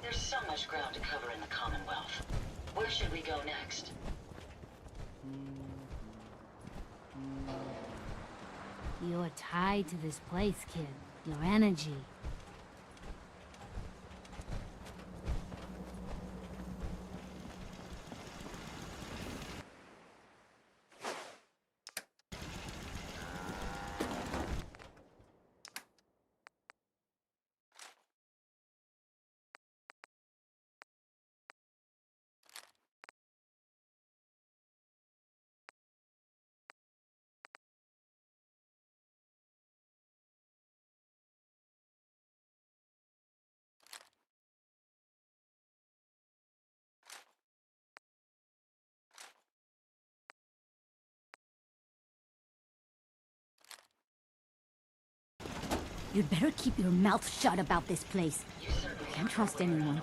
There's so much ground to cover in the Commonwealth. Where should we go next? You're tied to this place, kid. Your energy. You'd better keep your mouth shut about this place. You certainly Can't trust anyone.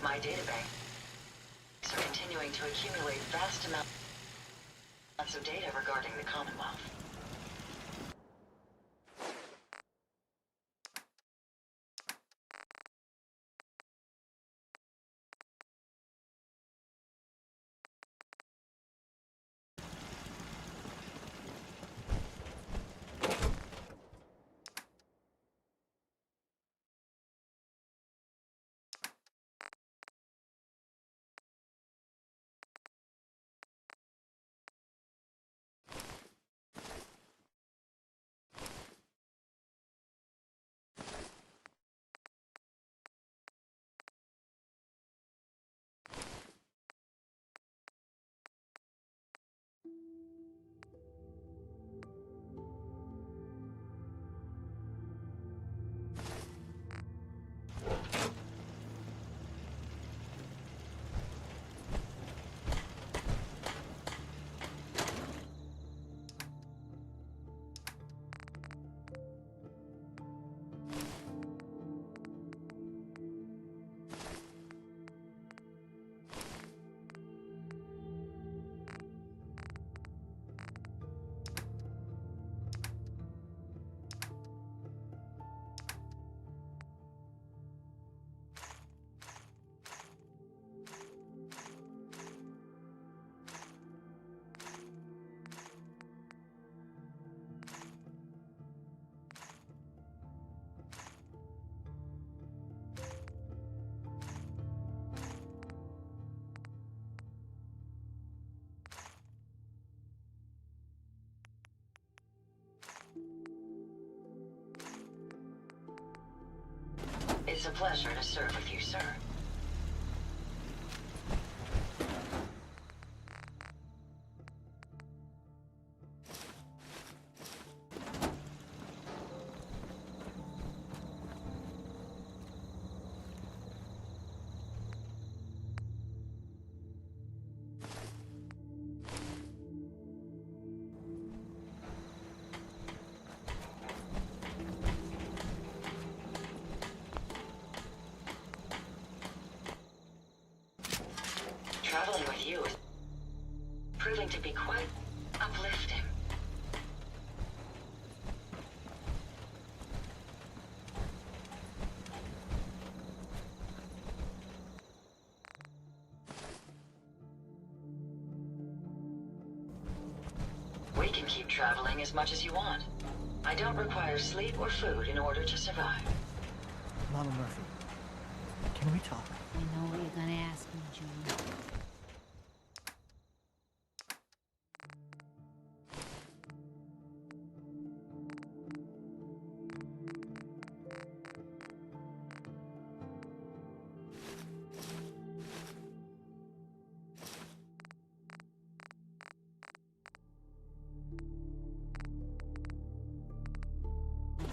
My databanks are continuing to accumulate vast amounts of data regarding the Commonwealth. It's a pleasure to serve with you, sir. Traveling with you is proving to be quite uplifting. We can keep traveling as much as you want. I don't require sleep or food in order to survive. Mama Murphy, can we talk? I know what you're gonna ask me, June.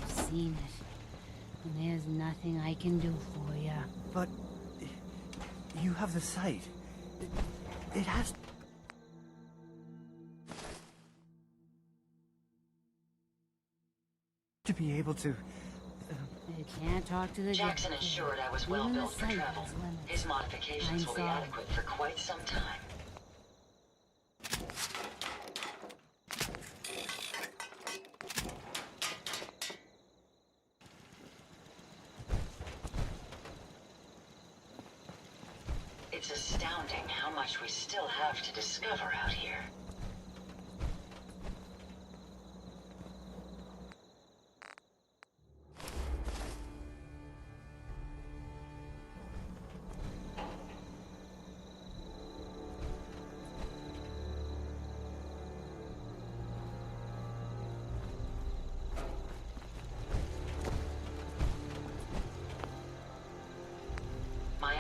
I've seen it, and there's nothing I can do for you. But you have the sight. It has to be able to. You can't talk to the Jackson dead. ensured I was well Even the built for sight travel. has limits. His modifications I'm will be sorry. adequate for quite some time. It's astounding how much we still have to discover out here. My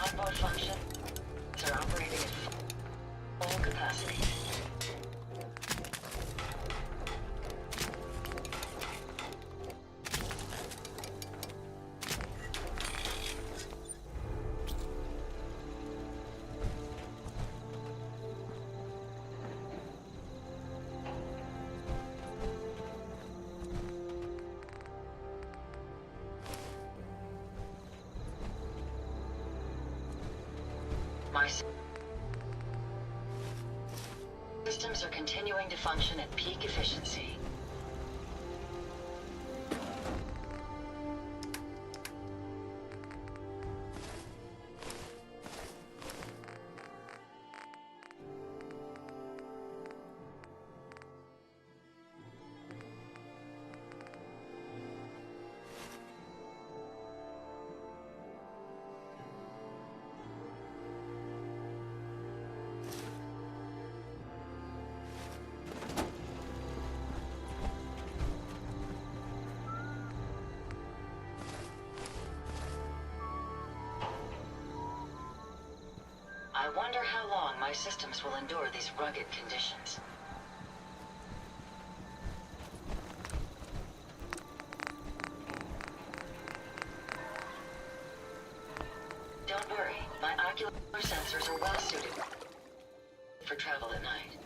onboard functions are operating at full capacity. My systems are continuing to function at peak efficiency. I wonder how long my systems will endure these rugged conditions. Don't worry, my ocular sensors are well suited for travel at night.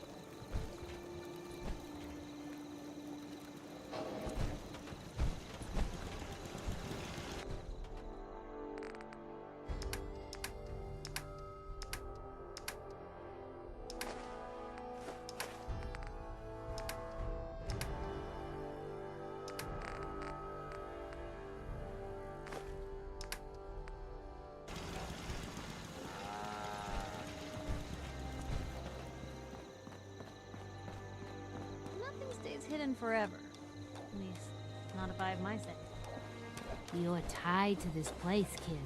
Nothing stays hidden forever. At least, not if I have my say. You're tied to this place, kid.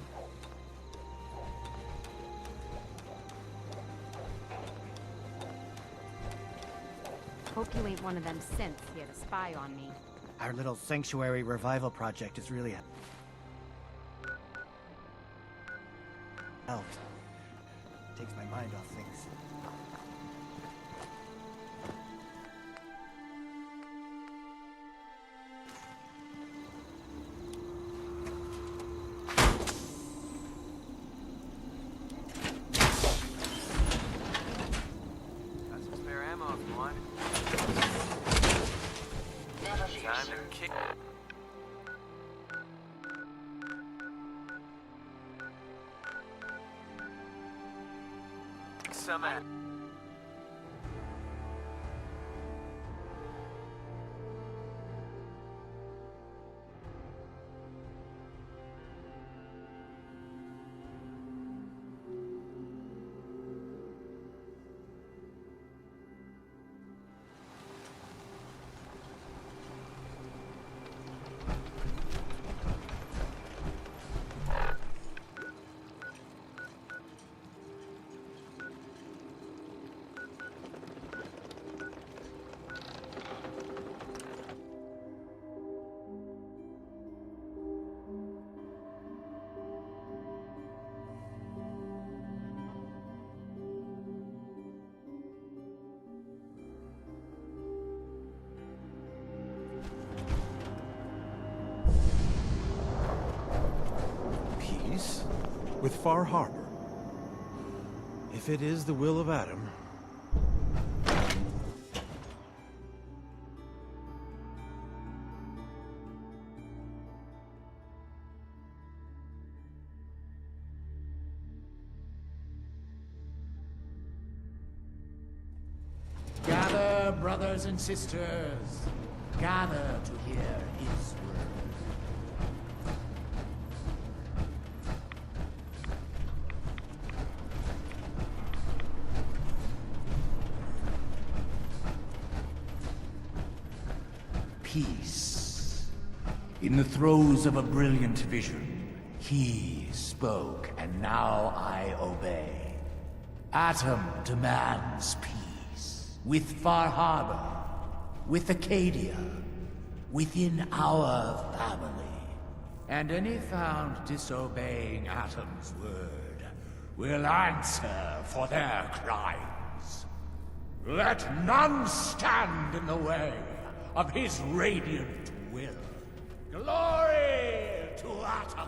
Hope you ain't one of them synths here to spy on me. Our little sanctuary revival project is really out. Takes my mind off things. Got some spare ammo if you want. Never fear, Time sir. to kick. Some at. Peace with Far Harbor. If it is the will of Adam. brothers and sisters, gather to hear his word. Peace. In the throes of a brilliant vision, he spoke, and now I obey. Atom demands peace. With Far Harbor, with Acadia, within our family. And any found disobeying Atom's word will answer for their crimes. Let none stand in the way of his radiant will. Glory to Atom!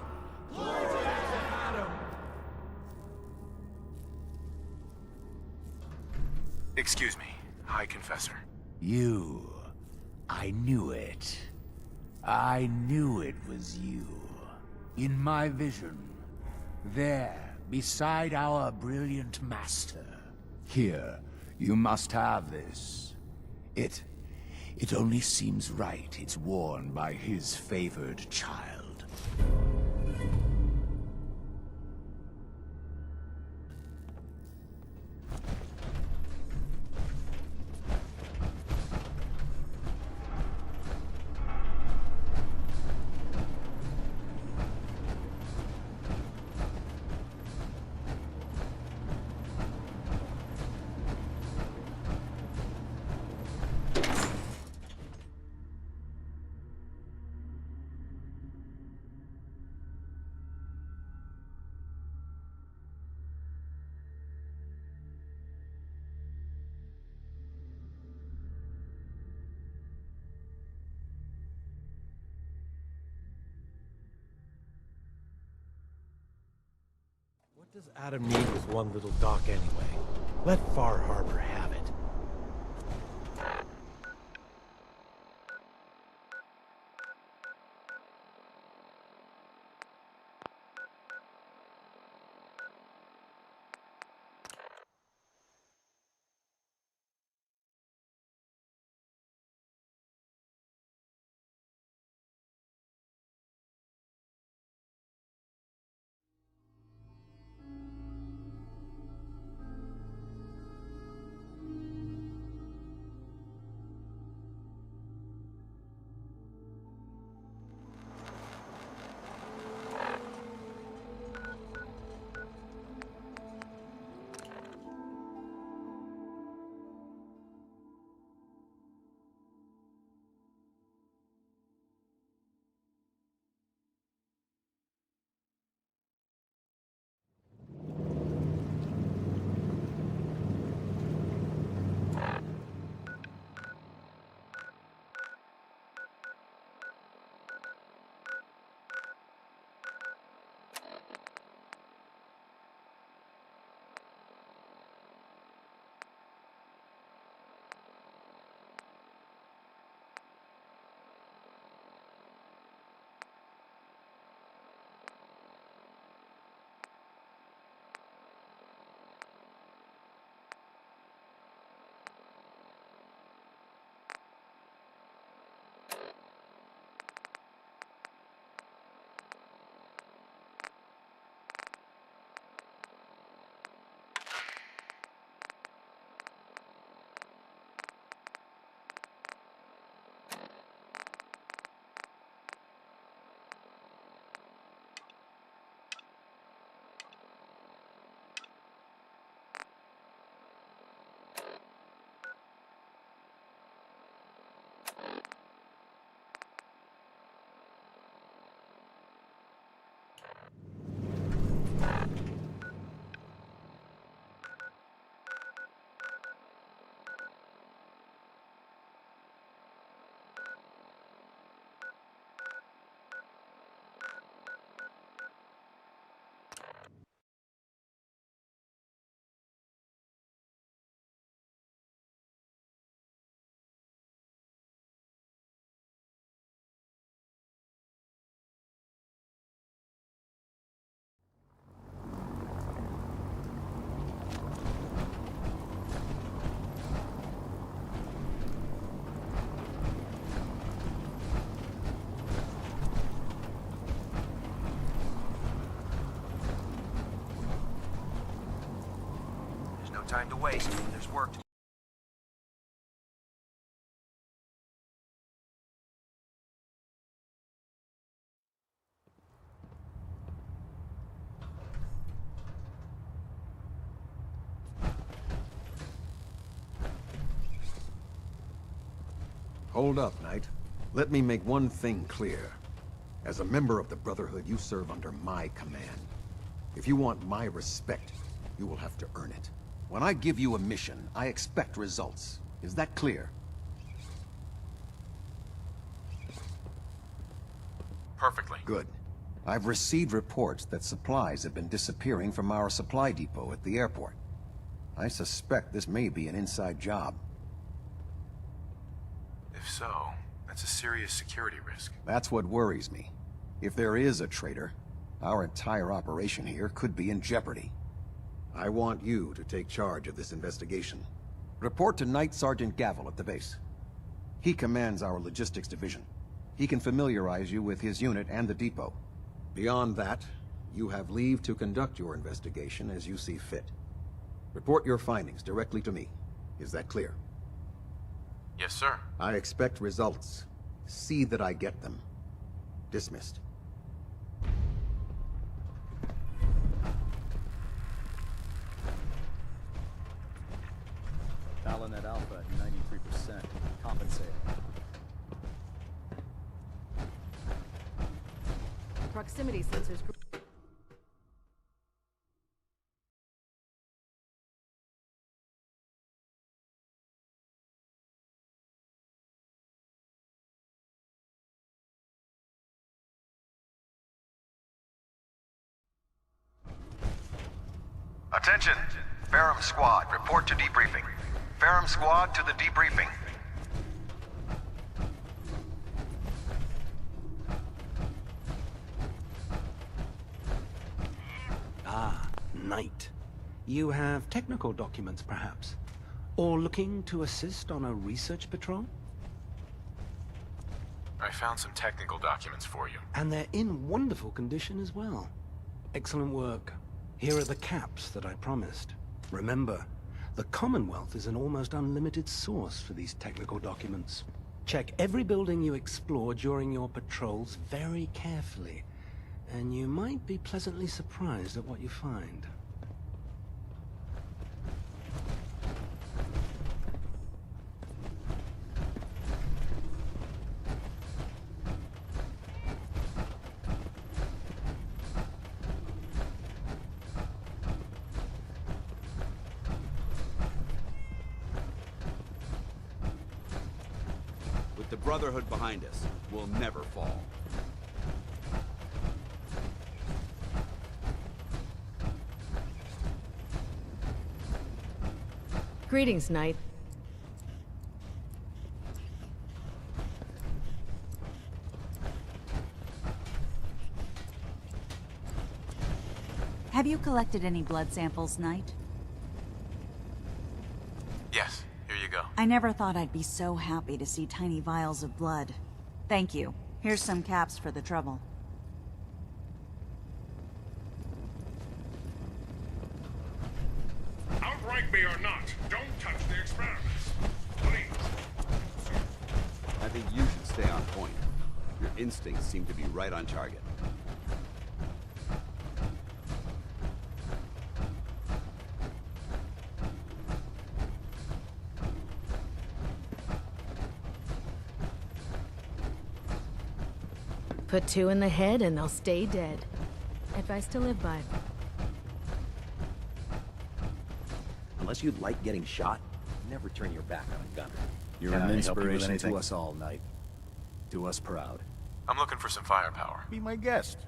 Glory to Atom! Excuse me, High Confessor. You. I knew it. I knew it was you. In my vision. There, beside our brilliant master. Here, you must have this. It only seems right it's worn by his favored child. What does Adam need with one little dock anyway? Let Far Harbor have it. time to waste. There's work to... Hold up, Knight. Let me make one thing clear. As a member of the Brotherhood, you serve under my command. If you want my respect, you will have to earn it. When I give you a mission, I expect results. Is that clear? Perfectly. Good. I've received reports that supplies have been disappearing from our supply depot at the airport. I suspect this may be an inside job. If so, that's a serious security risk. That's what worries me. If there is a traitor, our entire operation here could be in jeopardy. I want you to take charge of this investigation. Report to Night Sergeant Gavel at the base. He commands our logistics division. He can familiarize you with his unit and the depot. Beyond that, you have leave to conduct your investigation as you see fit. Report your findings directly to me. Is that clear? Yes, sir. I expect results. See that I get them. Dismissed. Talon at Alpha at 93%. Compensating. Proximity sensors. Attention! Ferrum Squad, report to debriefing. Ferrum Squad to the debriefing. Ah, Knight. You have technical documents, perhaps? Or looking to assist on a research patrol? I found some technical documents for you. And they're in wonderful condition as well. Excellent work. Here are the caps that I promised. Remember, the Commonwealth is an almost unlimited source for these technical documents. Check every building you explore during your patrols very carefully, and you might be pleasantly surprised at what you find. With the Brotherhood behind us, we'll never fall. Greetings, Knight. Have you collected any blood samples, Knight? Yes, here you go. I never thought I'd be so happy to see tiny vials of blood. Thank you. Here's some caps for the trouble. Outrank me or not, don't touch the experiments. Please. I think you should stay on point. Your instincts seem to be right on target. Put two in the head and they'll stay dead. Advice to live by. Unless you like getting shot, never turn your back on a gunner. You're Can an I help you with inspiration anything? to us all, Knight. Do us proud. I'm looking for some firepower. Be my guest.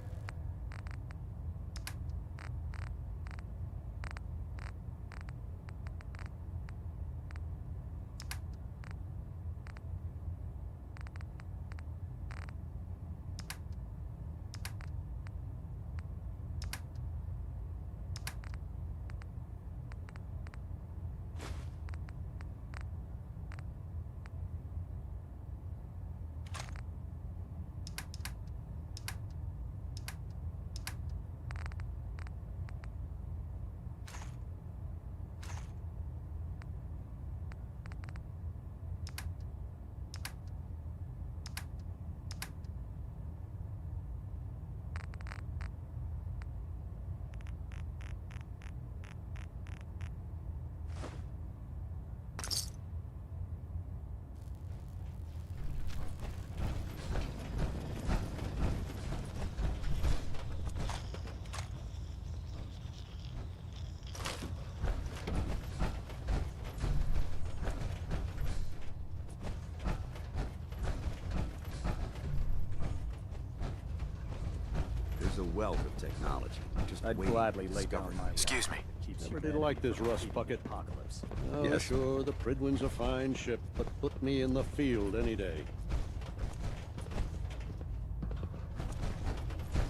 wealth of technology. Just I'd waiting gladly to lay discover down my life. Excuse me. Never did like this rust bucket. apocalypse. Oh, Yes. sure, the Pridwin's a fine ship, but put me in the field any day.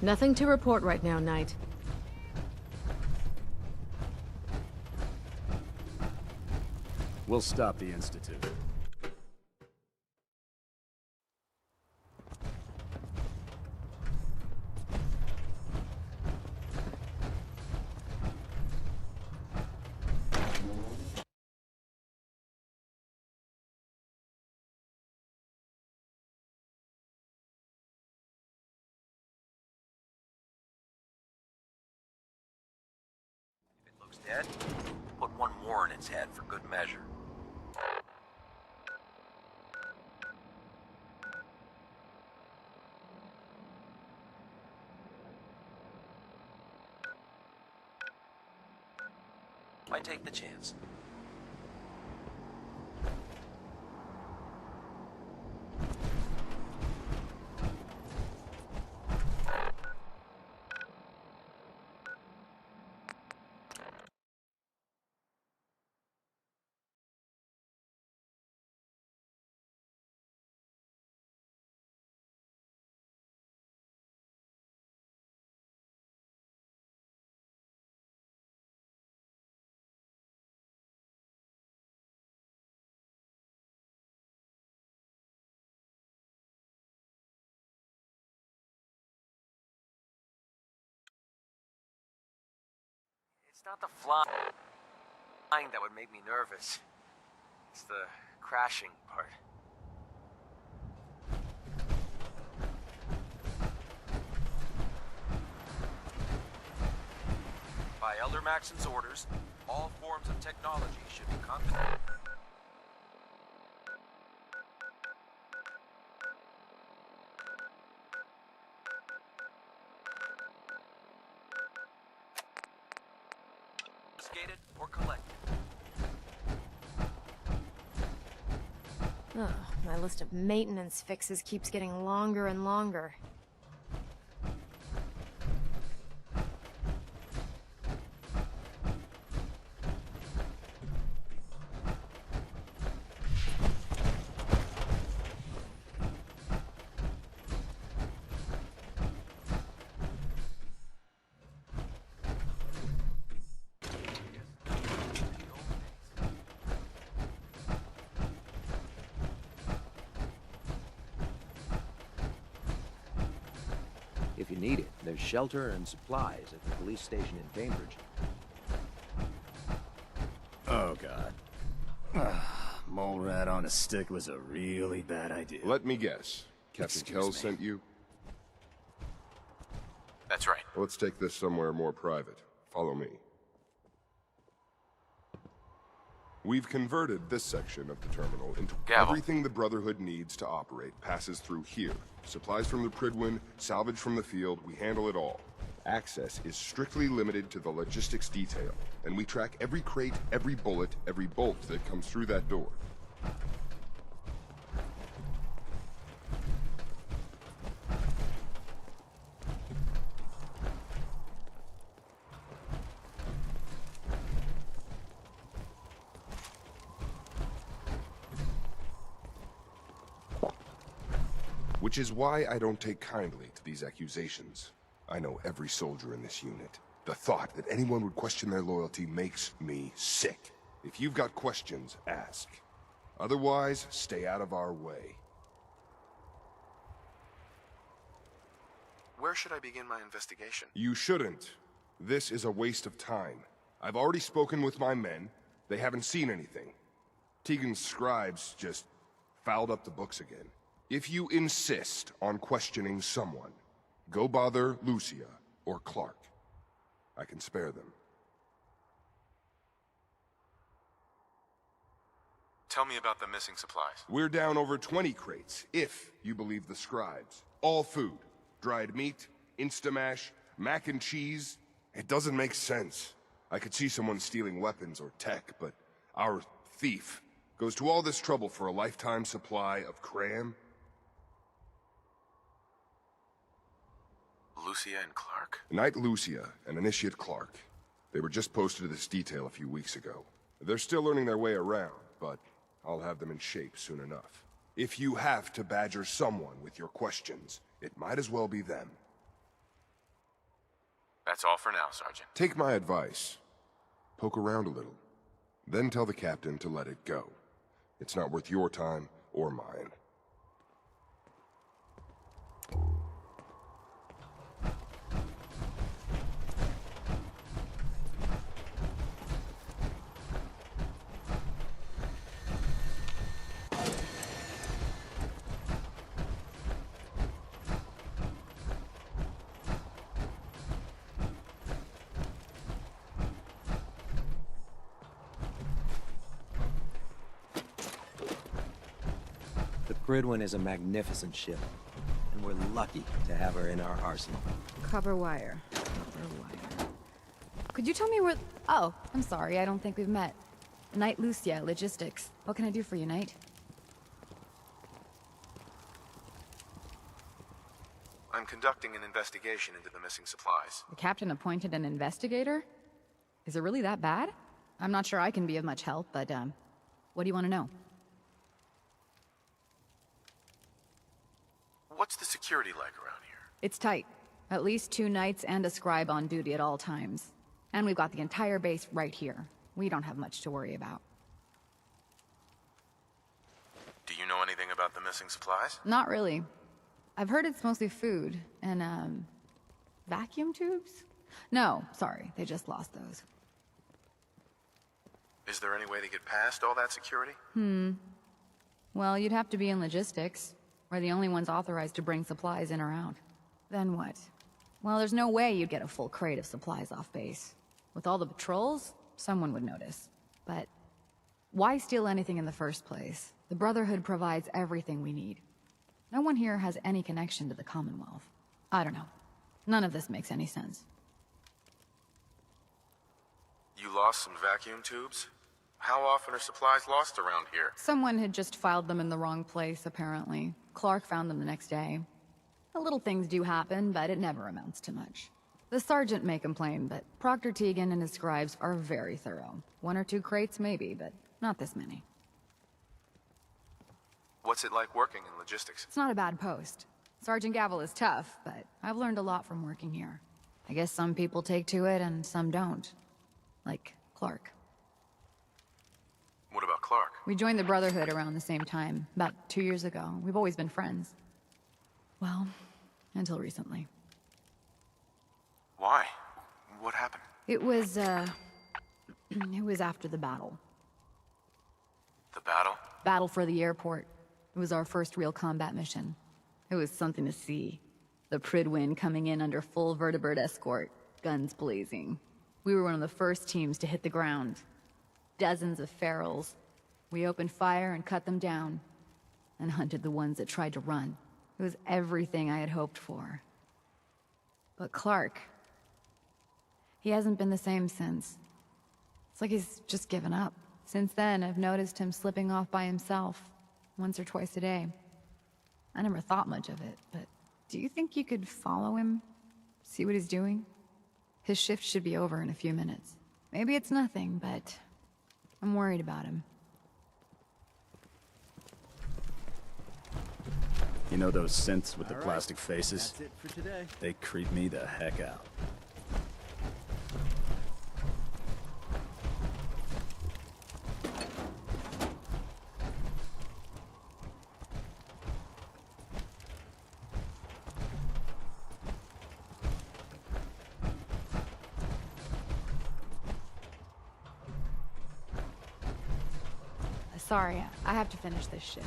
Nothing to report right now, Knight. We'll stop the Institute. If it looks dead, put one more in its head for good measure. I take the chance. It's not the flying that would make me nervous. It's the crashing part. By Elder Maxon's orders, all forms of technology should be confidential. Or collected. Ugh, my list of maintenance fixes keeps getting longer and longer. If you need it, there's shelter and supplies at the police station in Cambridge. Oh, God. Mole rat on a stick was a really bad idea. Let me guess. Captain Kells sent you? That's right. Let's take this somewhere more private. Follow me. We've converted this section of the terminal into everything the Brotherhood needs to operate passes through here. Supplies from the Pridwin, salvage from the field, we handle it all. Access is strictly limited to the logistics detail, and we track every crate, every bullet, every bolt that comes through that door. Which is why I don't take kindly to these accusations. I know every soldier in this unit. The thought that anyone would question their loyalty makes me sick. If you've got questions, ask. Otherwise, stay out of our way. Where should I begin my investigation? You shouldn't. This is a waste of time. I've already spoken with my men. They haven't seen anything. Tegan's scribes just fouled up the books again. If you insist on questioning someone, go bother Lucia or Clark. I can spare them. Tell me about the missing supplies. We're down over 20 crates, if you believe the scribes. All food. Dried meat, Instamash, mac and cheese. It doesn't make sense. I could see someone stealing weapons or tech, but our thief goes to all this trouble for a lifetime supply of cram? Lucia and Clark? Knight Lucia and Initiate Clark. They were just posted to this detail a few weeks ago. They're still learning their way around, but I'll have them in shape soon enough. If you have to badger someone with your questions, it might as well be them. That's all for now, Sergeant. Take my advice. Poke around a little. Then tell the captain to let it go. It's not worth your time or mine. The Pridwin is a magnificent ship, and we're lucky to have her in our arsenal. Copper wire. Copper wire. Could you tell me where... Oh, I'm sorry, I don't think we've met. Knight Lucia, Logistics. What can I do for you, Knight? I'm conducting an investigation into the missing supplies. The captain appointed an investigator? Is it really that bad? I'm not sure I can be of much help, but, what do you want to know? What's the security like around here? It's tight. At least 2 knights and a scribe on duty at all times. And we've got the entire base right here. We don't have much to worry about. Do you know anything about the missing supplies? Not really. I've heard it's mostly food and, vacuum tubes? No, sorry, they just lost those. Is there any way to get past all that security? Well, you'd have to be in logistics. We're the only ones authorized to bring supplies in or out. Then what? Well, there's no way you'd get a full crate of supplies off base. With all the patrols, someone would notice. But why steal anything in the first place? The Brotherhood provides everything we need. No one here has any connection to the Commonwealth. I don't know. None of this makes any sense. You lost some vacuum tubes? How often are supplies lost around here? Someone had just filed them in the wrong place, apparently. Clark found them the next day. The little things do happen, but it never amounts to much. The sergeant may complain, but Proctor Teagan and his scribes are very thorough. 1 or 2 crates maybe, but not this many. What's it like working in logistics? It's not a bad post. Sergeant Gavel is tough, but I've learned a lot from working here. I guess some people take to it and some don't. Like Clark. What about Clark? We joined the Brotherhood around the same time, about 2 years ago. We've always been friends. Well, until recently. Why? What happened? It was after the battle. The battle? Battle for the airport. It was our first real combat mission. It was something to see. The Pridwin coming in under full vertebrate escort, guns blazing. We were one of the first teams to hit the ground. Dozens of ferals. We opened fire and cut them down, and hunted the ones that tried to run. It was everything I had hoped for. But Clark, he hasn't been the same since. It's like he's just given up. Since then, I've noticed him slipping off by himself, once or twice a day. I never thought much of it, but do you think you could follow him? See what he's doing? His shift should be over in a few minutes. Maybe it's nothing, but I'm worried about him. You know those synths with the plastic faces? That's it for today. They creep me the heck out. Sorry, I have to finish this shift.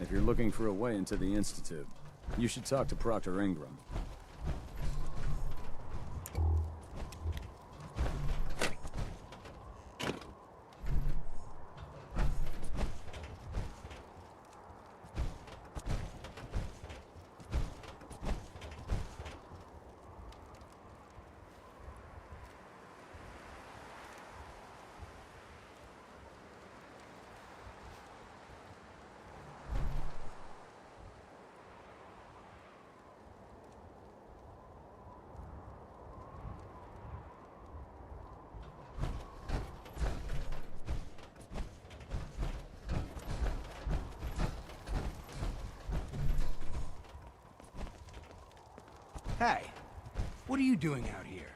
If you're looking for a way into the Institute, you should talk to Proctor Ingram. Hey, what are you doing out here?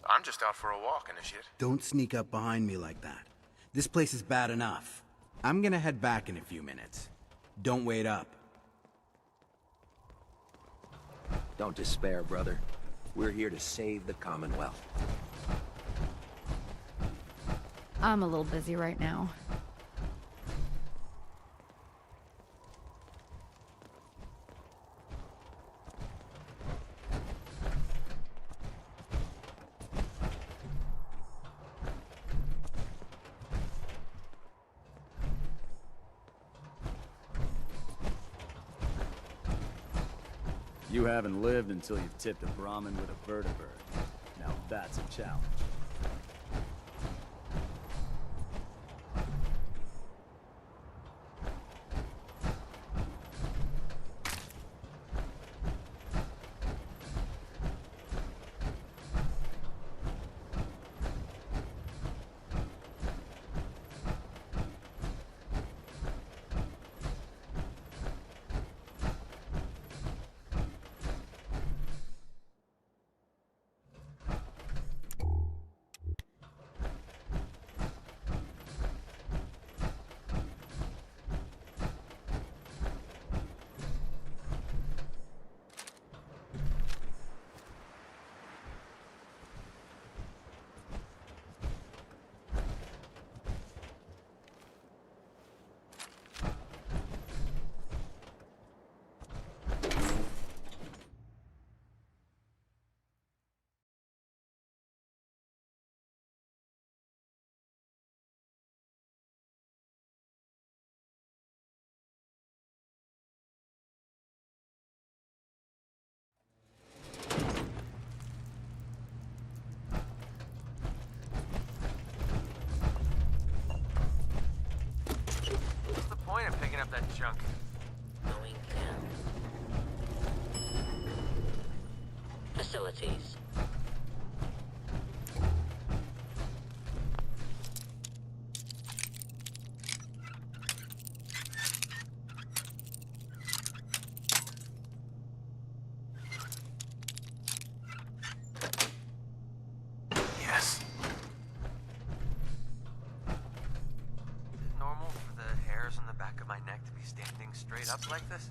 I'm just out for a walk, initiate. Don't sneak up behind me like that. This place is bad enough. I'm gonna head back in a few minutes. Don't wait up. Don't despair, brother. We're here to save the Commonwealth. I'm a little busy right now. You haven't lived until you've tipped a Brahmin with a vertibird. Now that's a challenge. What's the point of picking up that junk? Going down. Facilities. Yes. Is it normal for the hairs on the back of my neck to be standing straight up like this?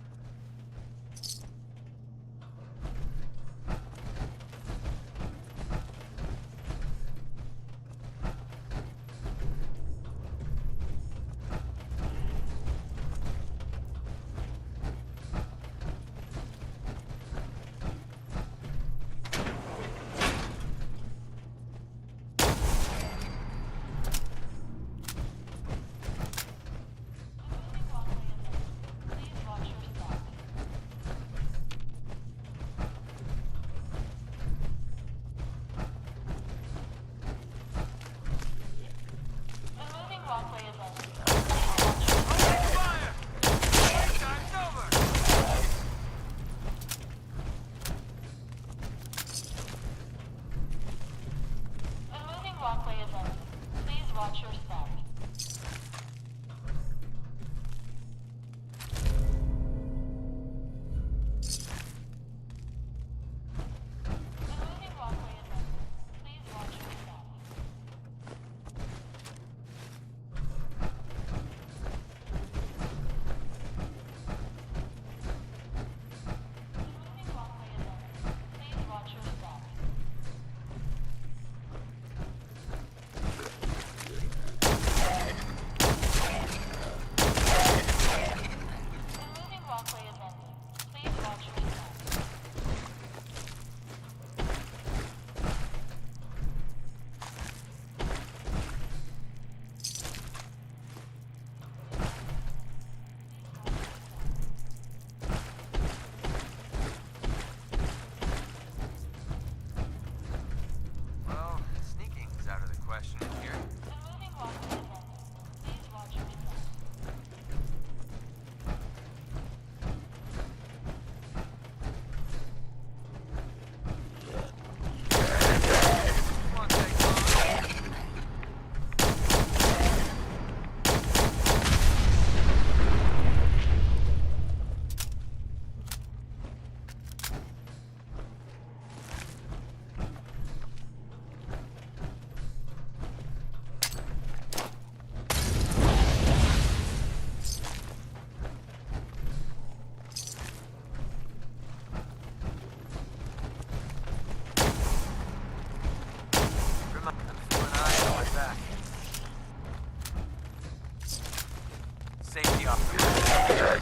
safety officer.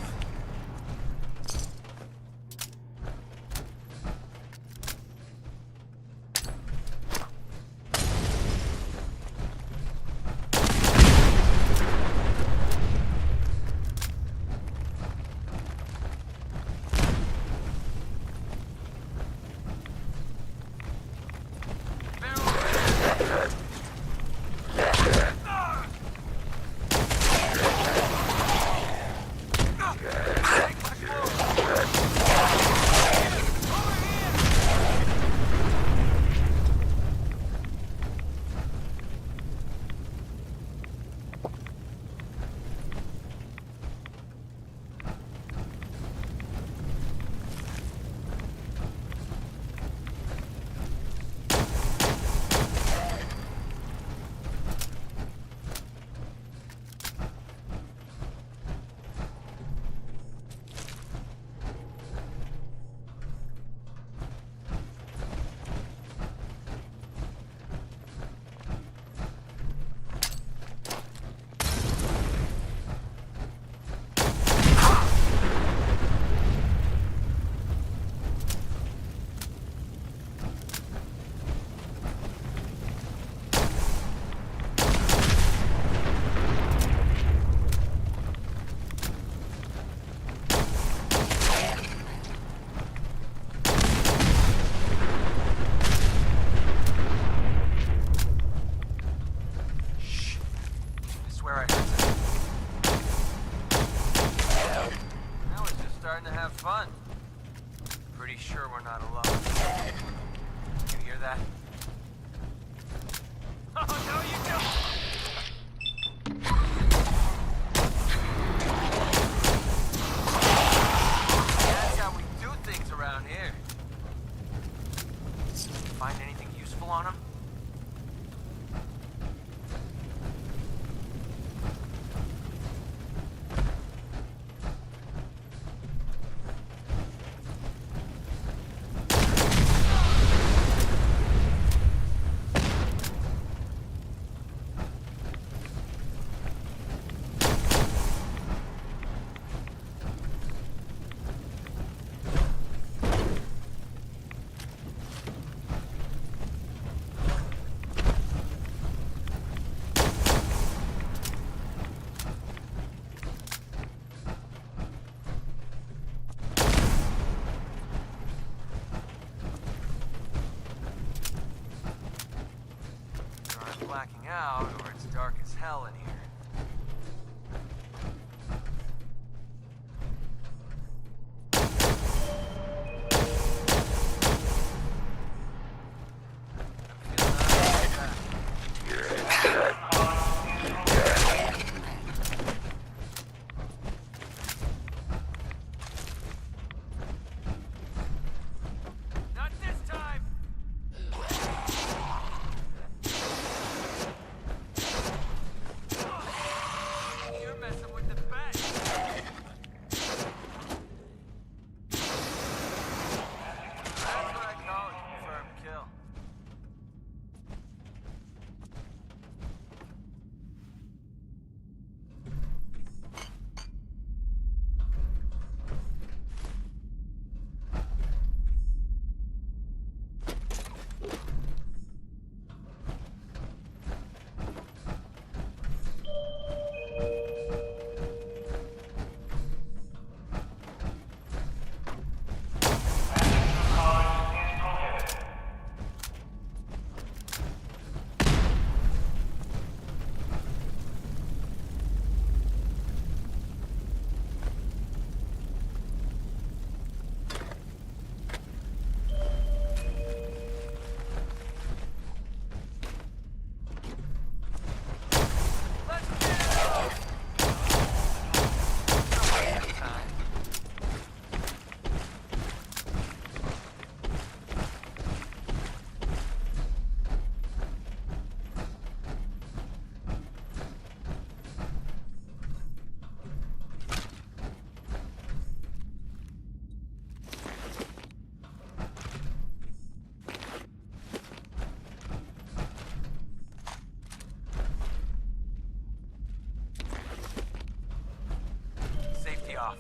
Starting to have fun. Pretty sure we're not alone. You hear that? Oh, no, you don't! That's how we do things around here. Find anything useful on him?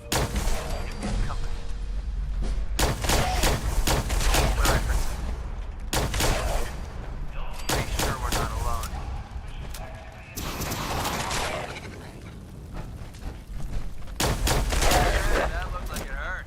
off. Company. Where are you? Pretty sure we're not alone. That looked like it hurt.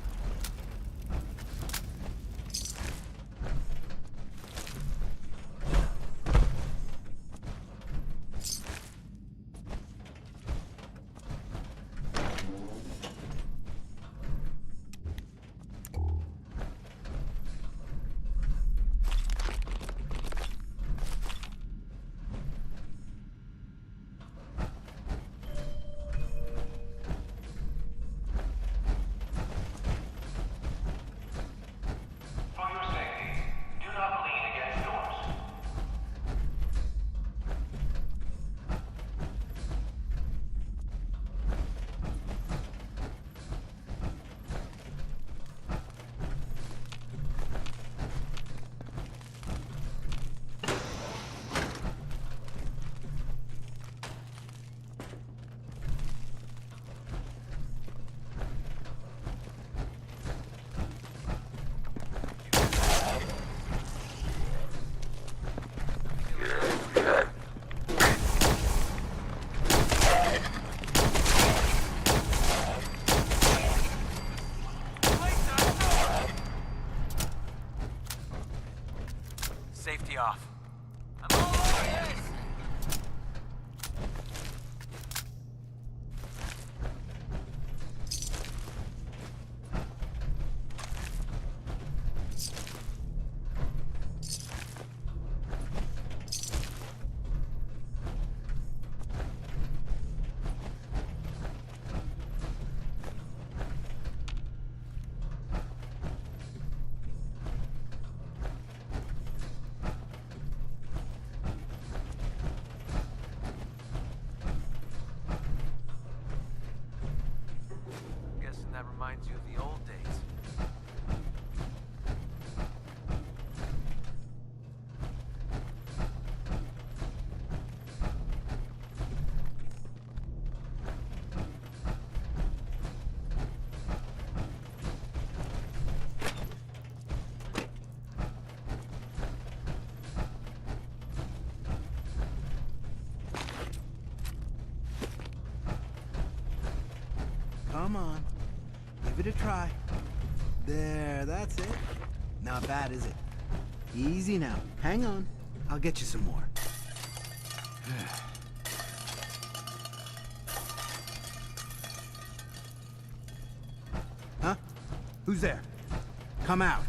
Safety off. I'm all over this! Guessing that reminds you of the old days. Come on. Give it a try. There, that's it. Not bad, is it? Easy now. Hang on. I'll get you some more. Huh? Who's there? Come out.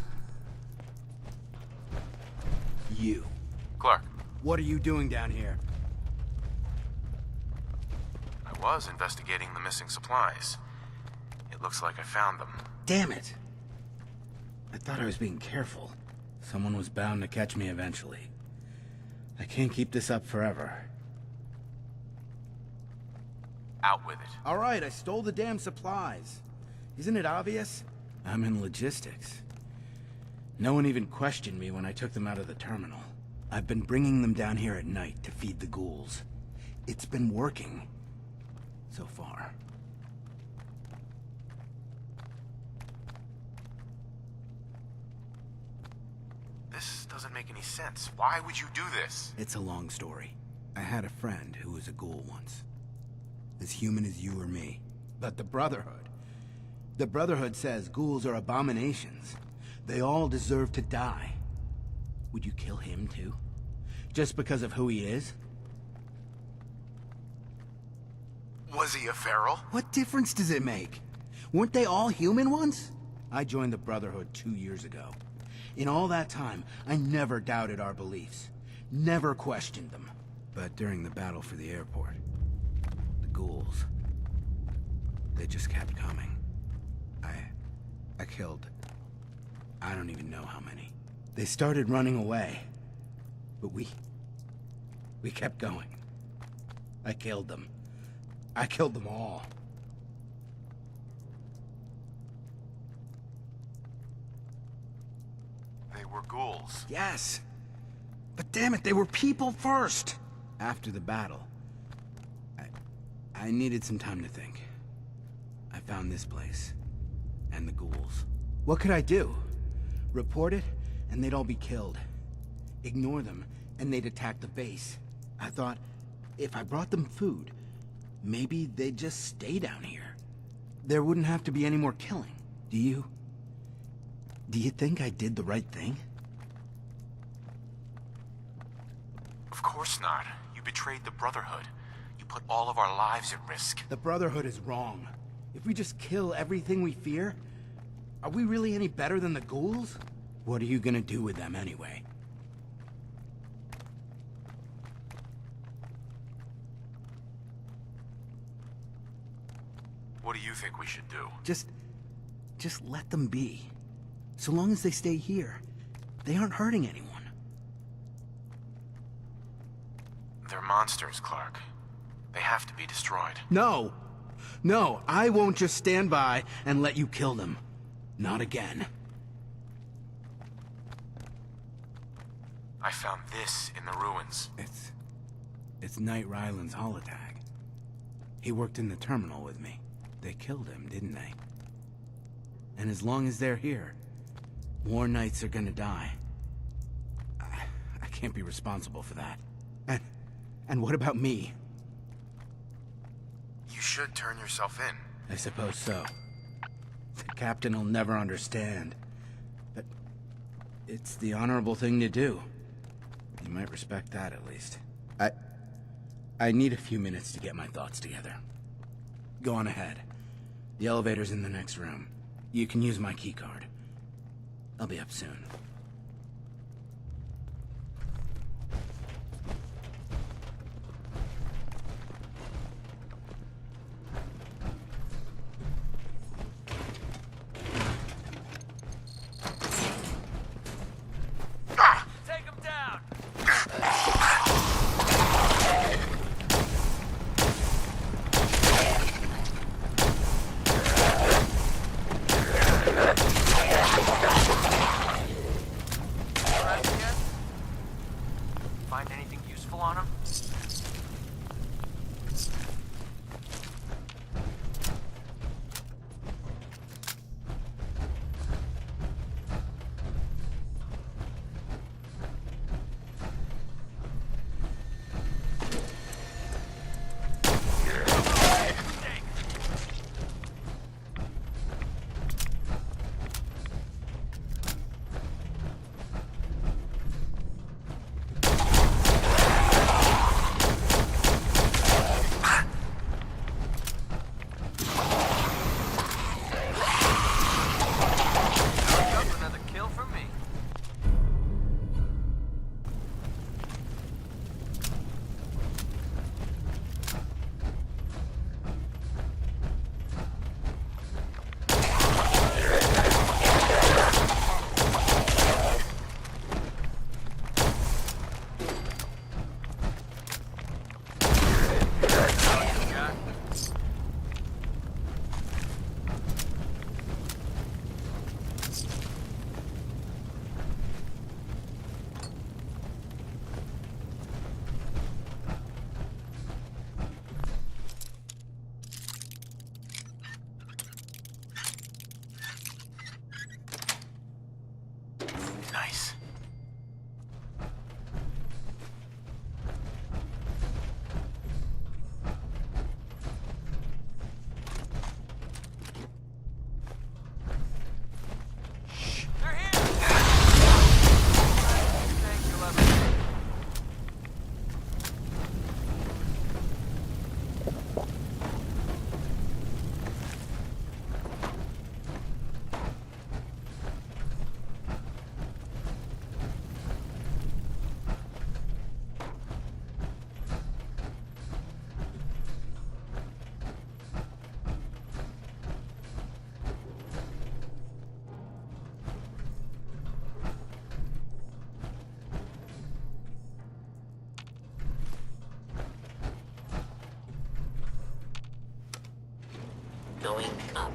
You. Clark, What are you doing down here? I was investigating the missing supplies. It looks like I found them. Damn it. I thought I was being careful. Someone was bound to catch me eventually. I can't keep this up forever. Out with it. All right, I stole the damn supplies. Isn't it obvious? I'm in logistics. No one even questioned me when I took them out of the terminal. I've been bringing them down here at night to feed the ghouls. It's been working. So far. This doesn't make any sense. Why would you do this? It's a long story. I had a friend who was a ghoul once. As human as you or me. But the Brotherhood. The Brotherhood says ghouls are abominations. They all deserve to die. Would you kill him too? Just because of who he is? Was he a feral? What difference does it make? Weren't they all human once? I joined the Brotherhood 2 years ago. In all that time, I never doubted our beliefs. Never questioned them. But during the battle for the airport, the ghouls, they just kept coming. I killed, I don't even know how many. They started running away, but we kept going. I killed them. I killed them all. They were ghouls. Yes. But damn it, they were people first. After the battle, I needed some time to think. I found this place. And the ghouls. What could I do? Report it, and they'd all be killed. Ignore them, and they'd attack the base. I thought, if I brought them food, maybe they'd just stay down here. There wouldn't have to be any more killing. Do you think I did the right thing? Of course not. You betrayed the Brotherhood. You put all of our lives at risk. The Brotherhood is wrong. If we just kill everything we fear, are we really any better than the ghouls? What are you gonna do with them anyway? What do you think we should do? Just let them be. So long as they stay here, they aren't hurting anyone. They're monsters, Clark. They have to be destroyed. No! No, I won't just stand by and let you kill them. Not again. I found this in the ruins. It's Knight Ryland's holotag. He worked in the terminal with me. They killed him, didn't they? And as long as they're here, more Knights are gonna die. I can't be responsible for that. And what about me? You should turn yourself in. I suppose so. The captain will never understand. But it's the honorable thing to do. You might respect that at least. I need a few minutes to get my thoughts together. Go on ahead. The elevator's in the next room. You can use my keycard. I'll be up soon. Take him down! Find anything useful on him? Nice. They're here! Thank you, Lever. Going up.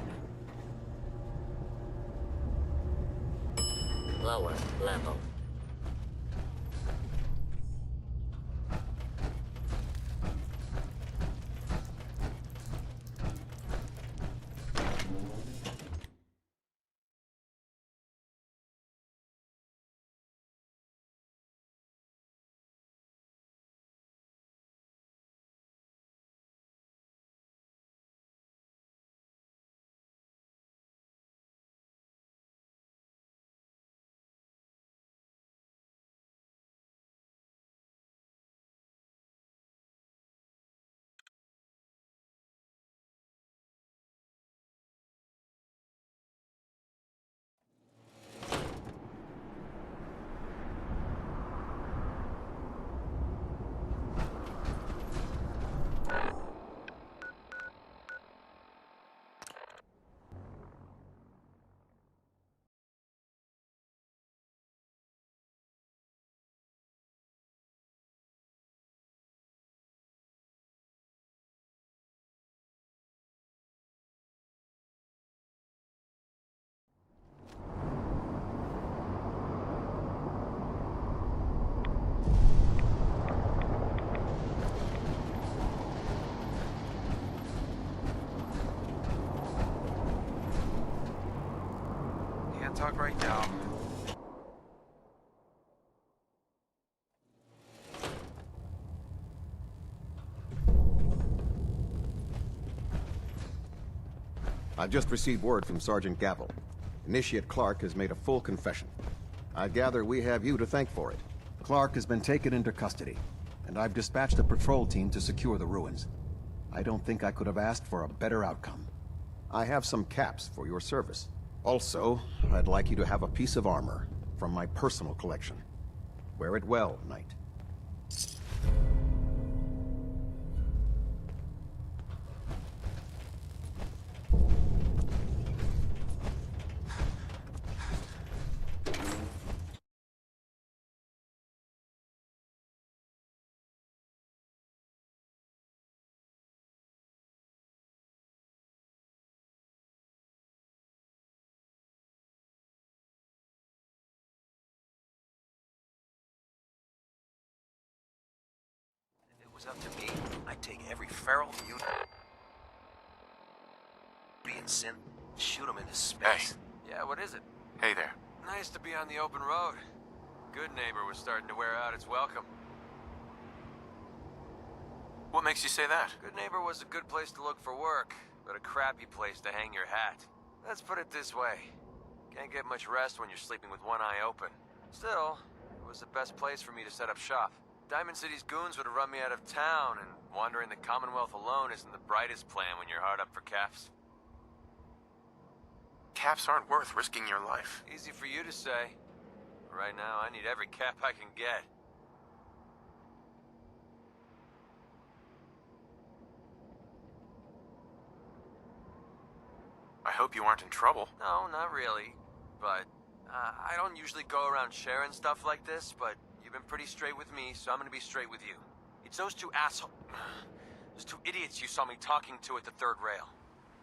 Lower level. talk right now. I've just received word from Sergeant Gavel. Initiate Clark has made a full confession. I gather we have you to thank for it. Clark has been taken into custody, and I've dispatched a patrol team to secure the ruins. I don't think I could have asked for a better outcome. I have some caps for your service. Also, I'd like you to have a piece of armor from my personal collection. Wear it well, Knight. If it was up to me, I'd take every feral unit being sin, shoot him into space. Hey. Yeah, what is it? Hey there. Nice to be on the open road. Good neighbor was starting to wear out its welcome. What makes you say that? Good neighbor was a good place to look for work, but a crappy place to hang your hat. Let's put it this way. Can't get much rest when you're sleeping with one eye open. Still, it was the best place for me to set up shop. Diamond City's goons would have run me out of town, and wandering the Commonwealth alone isn't the brightest plan when you're hard up for caps. Caps aren't worth risking your life. Easy for you to say. Right now, I need every cap I can get. I hope you aren't in trouble. No, not really. But, I don't usually go around sharing stuff like this, but you've been pretty straight with me, so I'm gonna be straight with you. It's those two those two idiots you saw me talking to at the third rail.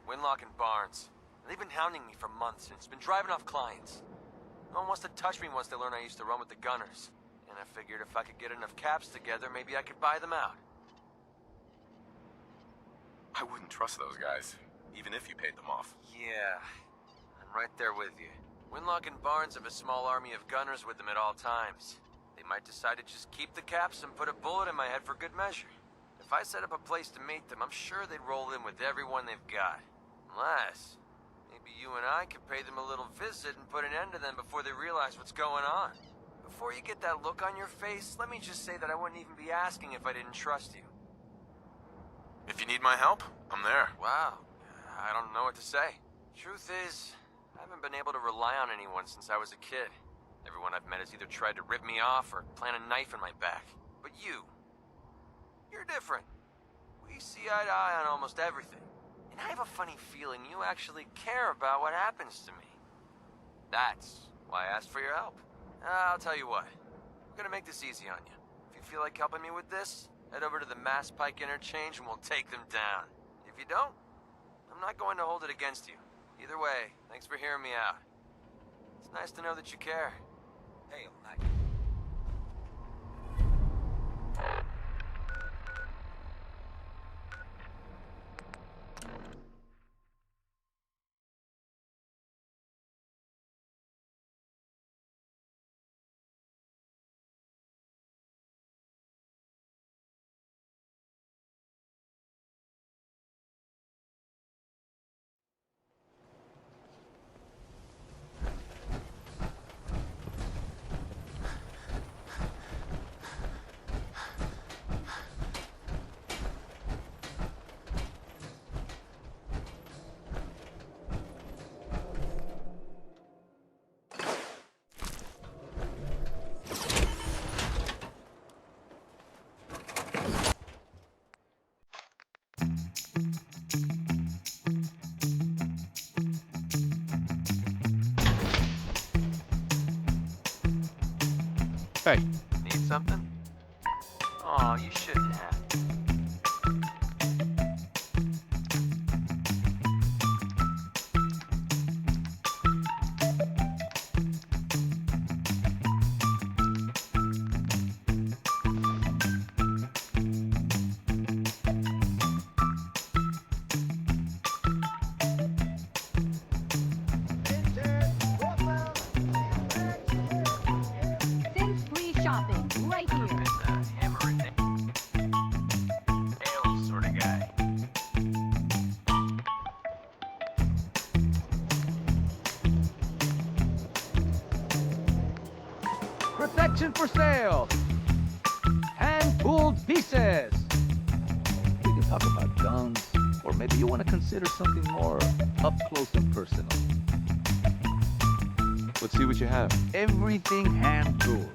Winlock and Barnes. They've been hounding me for months, and it's been driving off clients. No one wants to touch me once they learn I used to run with the gunners. And I figured if I could get enough caps together, maybe I could buy them out. I wouldn't trust those guys, even if you paid them off. Yeah, I'm right there with you. Winlock and Barnes have a small army of gunners with them at all times. They might decide to just keep the caps and put a bullet in my head for good measure. If I set up a place to meet them, I'm sure they'd roll in with everyone they've got. Unless, maybe you and I could pay them a little visit and put an end to them before they realize what's going on. Before you get that look on your face, let me just say that I wouldn't even be asking if I didn't trust you. If you need my help, I'm there. Wow, I don't know what to say. Truth is, I haven't been able to rely on anyone since I was a kid. Everyone I've met has either tried to rip me off or plant a knife in my back. But you're different. We see eye to eye on almost everything. And I have a funny feeling you actually care about what happens to me. That's why I asked for your help. I'll tell you what, I'm gonna make this easy on you. If you feel like helping me with this, head over to the Mass Pike interchange and we'll take them down. If you don't, I'm not going to hold it against you. Either way, thanks for hearing me out. It's nice to know that you care. Hail, Knight. Hey. Need something? Oh, you shouldn't have. Protection for sale. Hand-pulled pieces. We can talk about guns, or maybe you want to consider something more up close and personal. Let's see what you have. Everything hand-pulled.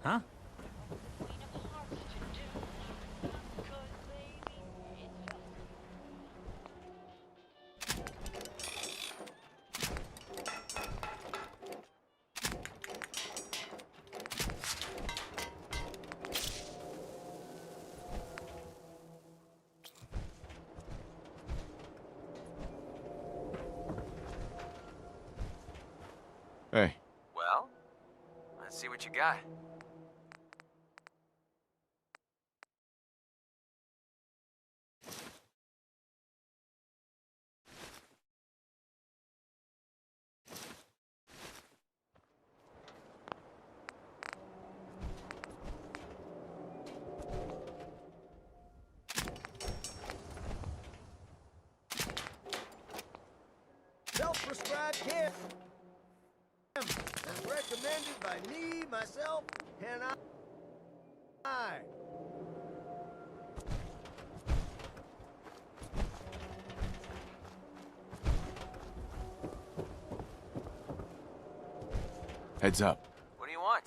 Huh? Hey. Well, let's see what you got. Self-prescribed camp. As recommended by me, myself, and I. Heads up. What do you want?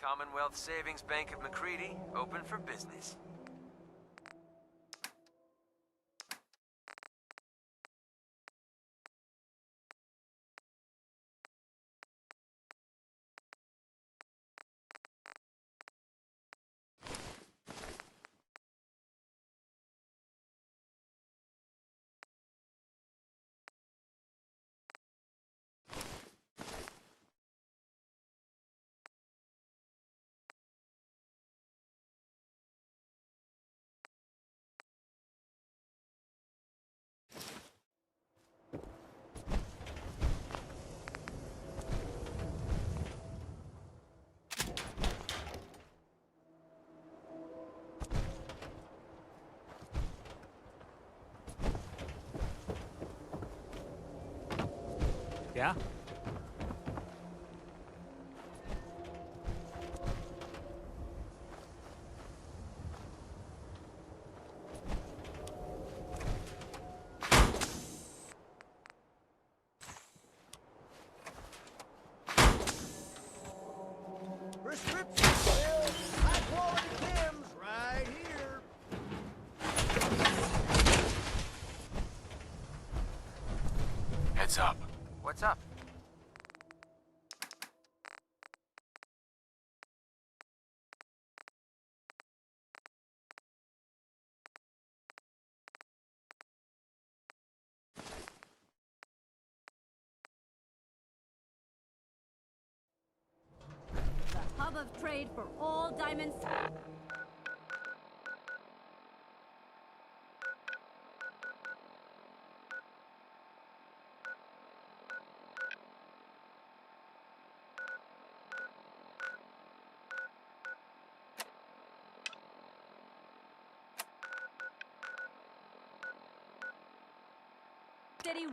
Commonwealth Savings Bank of McCready, open for business. Yeah? Prescription pills, high-quality chems, right here. Heads up. What's up? The hub of trade for all diamonds. Steady.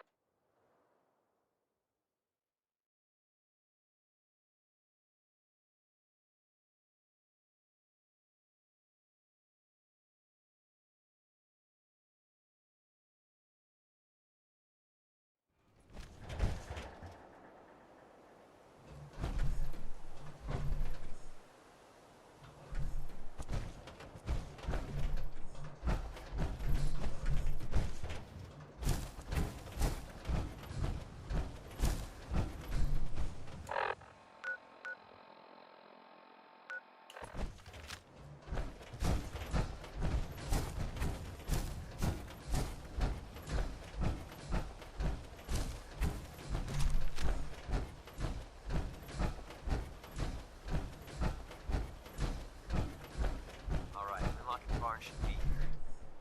Should be here.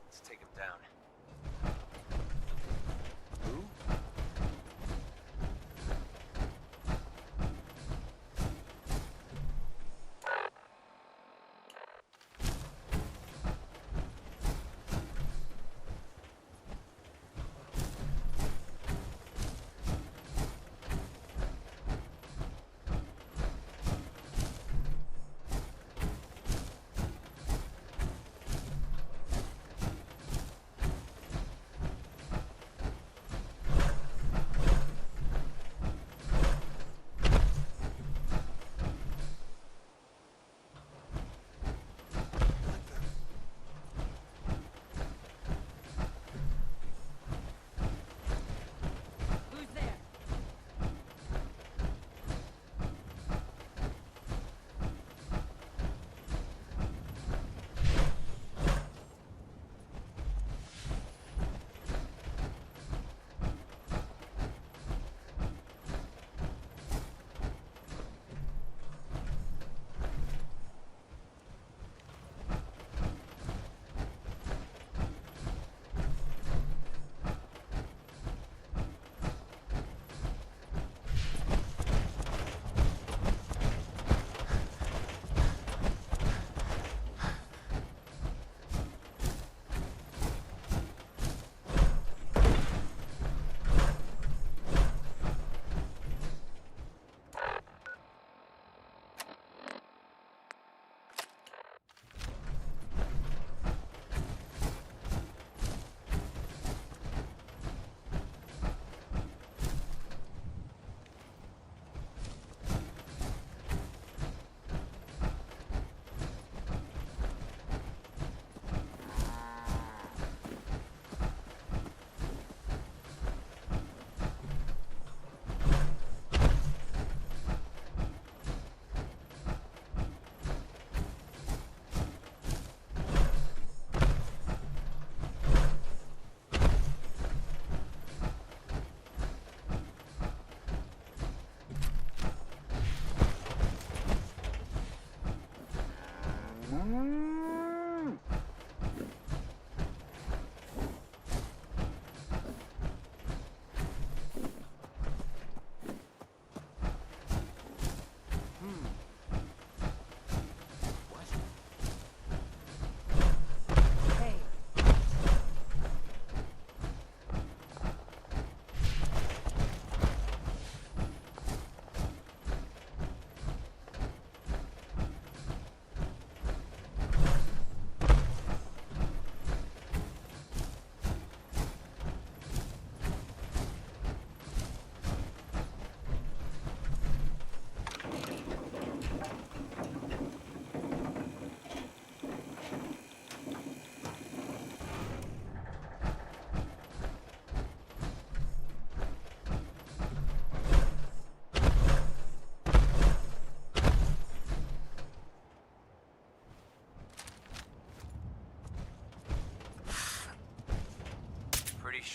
Let's take him down. Who?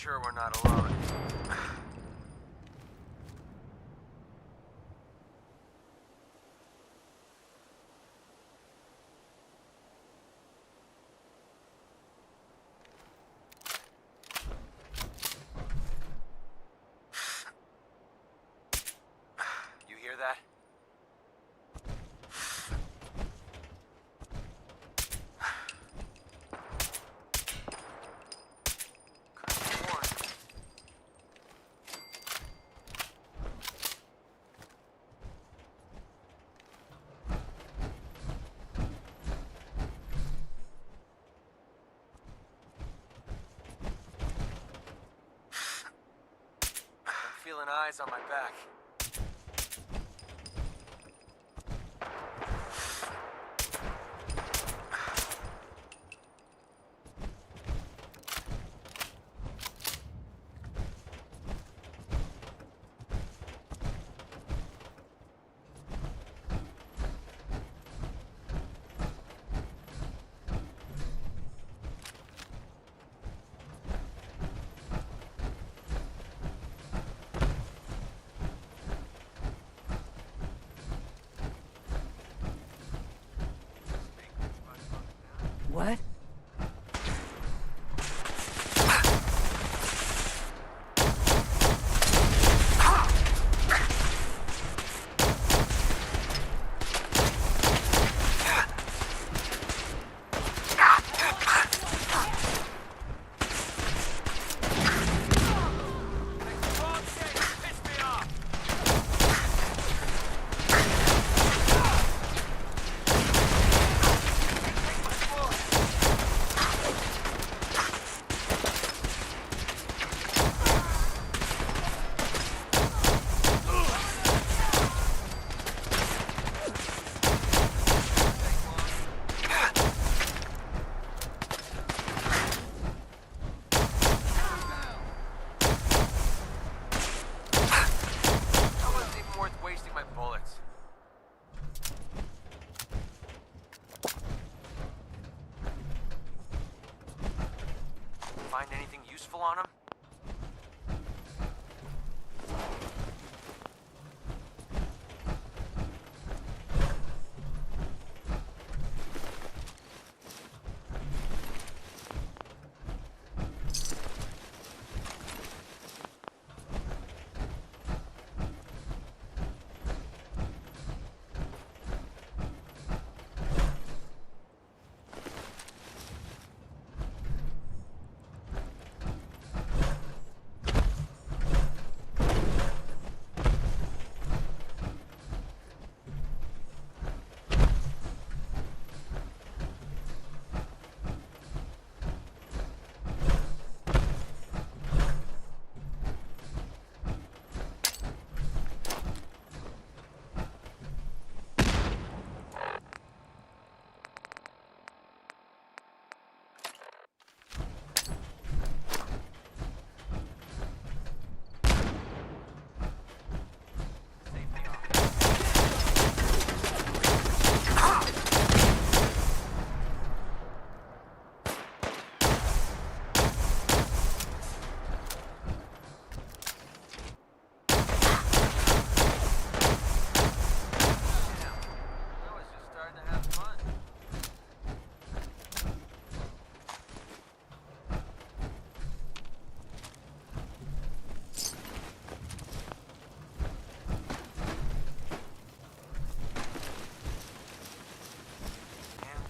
sure we're not alone. You hear that? Feeling eyes on my back. What? Find anything useful on him?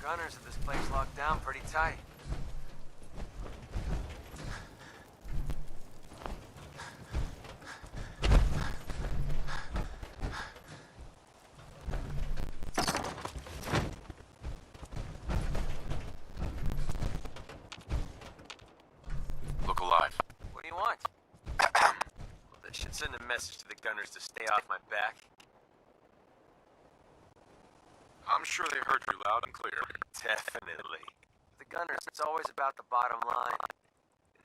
Gunners at this place locked down pretty tight. Look alive. What do you want? Well, this should send a message to the gunners to stay off my back. I'm sure they heard you loud and clear. Definitely. The gunners, it's always about the bottom line.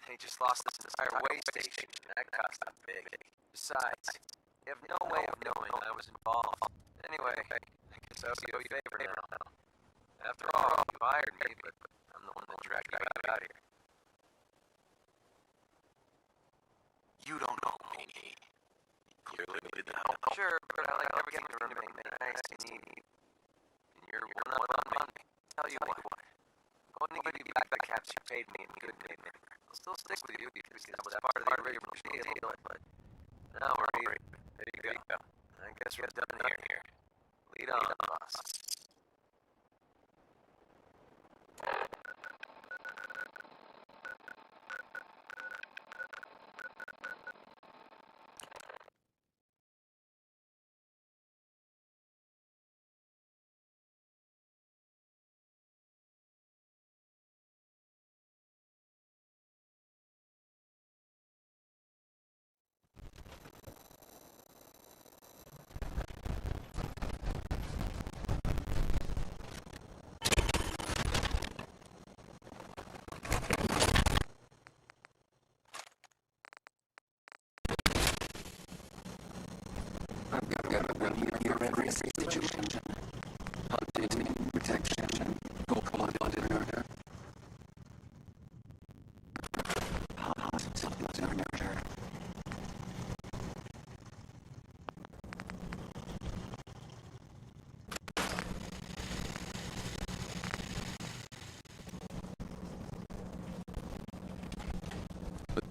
They just lost this entire way station, and that cost them big. Besides, they have no way of knowing I was involved. Anyway, I guess I'll see you a favor now. After all, you hired me, but I'm the one that dragged you out here. You don't know me. Clearly needed the help. Sure, but I like everything to remain nice and neat. And you're one up on me. Tell you what. I'm going to give you back the caps you paid me in good name. I'll still stick with you because that was part of the original deal, but now we're here. There you go. I guess we're done here. Lead on, boss.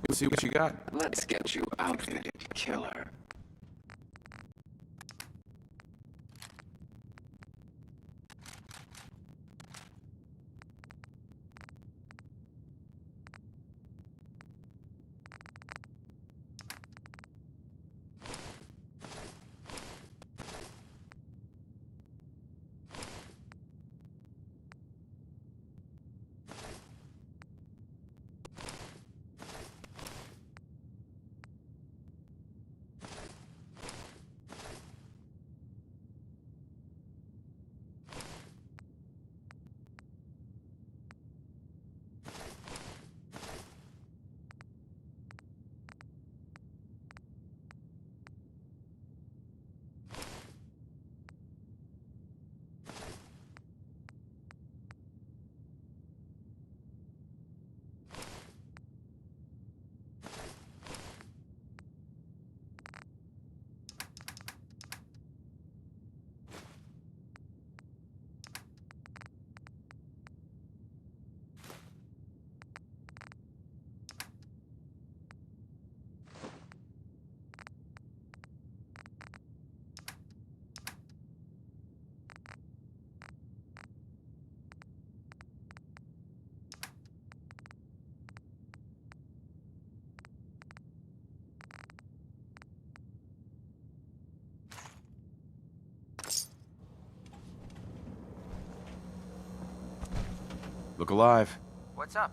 Let's see what you got. Let's get you outfitted, killer. Look alive. What's up?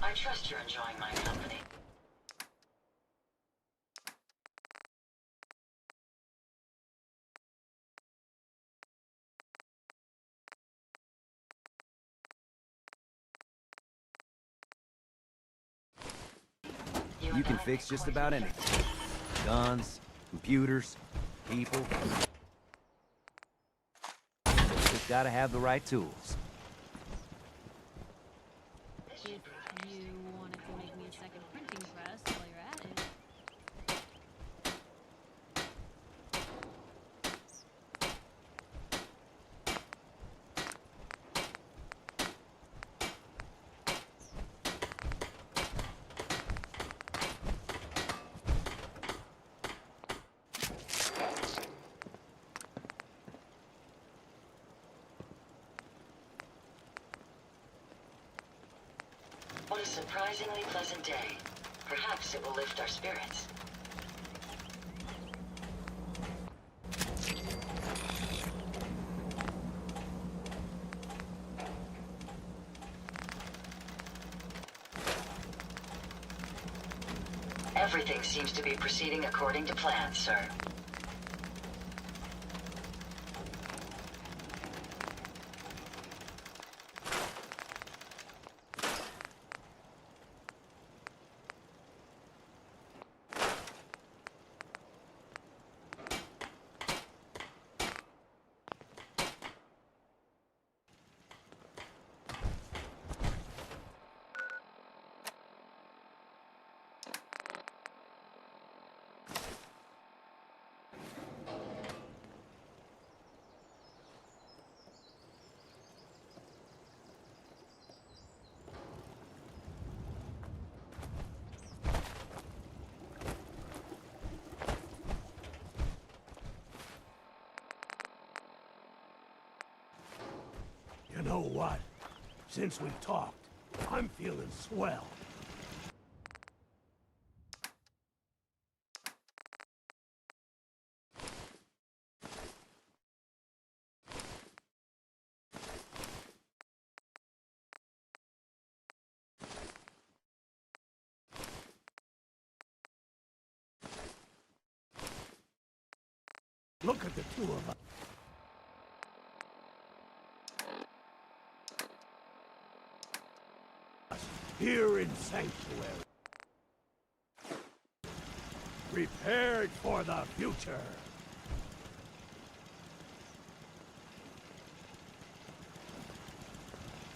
I trust you're enjoying my company. You can fix just about anything. Guns, computers, people. Just gotta have the right tools. If you wanted to make me a second printing press while you're at it. What a surprisingly pleasant day. Perhaps it will lift our spirits. Everything seems to be proceeding according to plan, sir. You know what? Since we've talked, I'm feeling swell. Look at the two of us. Here in Sanctuary. Prepared for the future.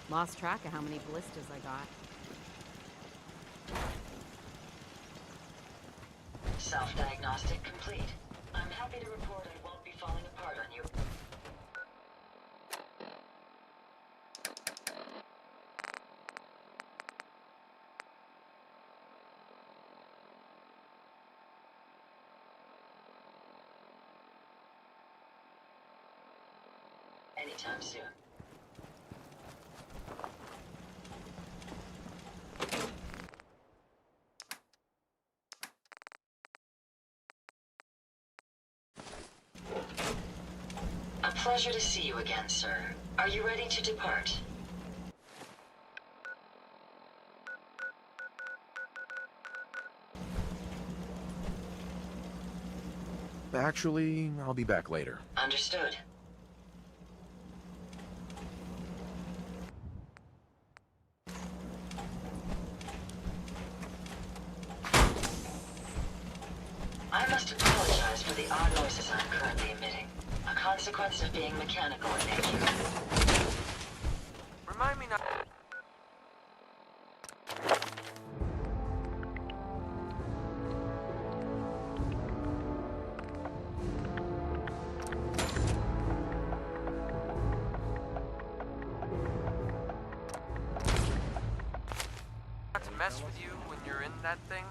Lost track of how many ballistas I got. Self-diagnostic complete. I'm happy to report I won't be falling apart on you. Anytime soon. A pleasure to see you again, sir. Are you ready to depart? Actually, I'll be back later. Understood. I must apologize for the odd noises I'm currently emitting. A consequence of being mechanical in nature. Remind me not... not to mess with you when you're in that thing.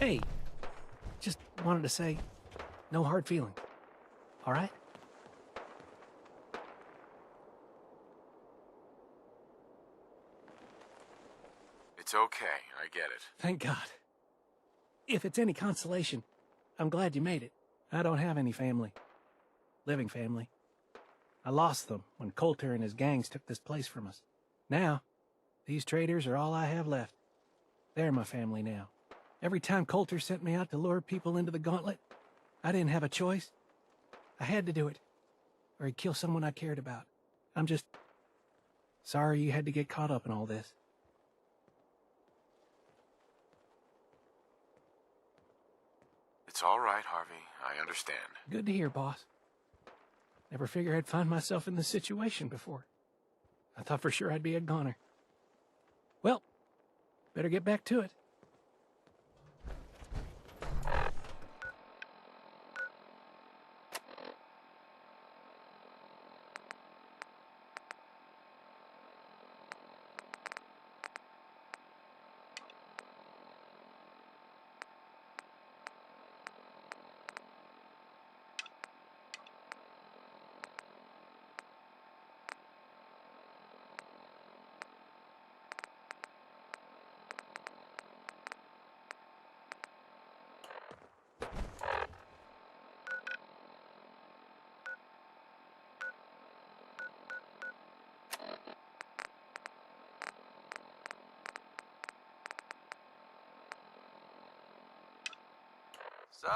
Hey, just wanted to say, no hard feelings. All right? It's okay, I get it. Thank God. If it's any consolation, I'm glad you made it. I don't have any family. Living family. I lost them when Coulter and his gangs took this place from us. Now, these traitors are all I have left. They're my family now. Every time Coulter sent me out to lure people into the gauntlet, I didn't have a choice. I had to do it, or he'd kill someone I cared about. I'm just sorry you had to get caught up in all this. It's all right, Harvey. I understand. Good to hear, boss. Never figured I'd find myself in this situation before. I thought for sure I'd be a goner. Well, better get back to it. So,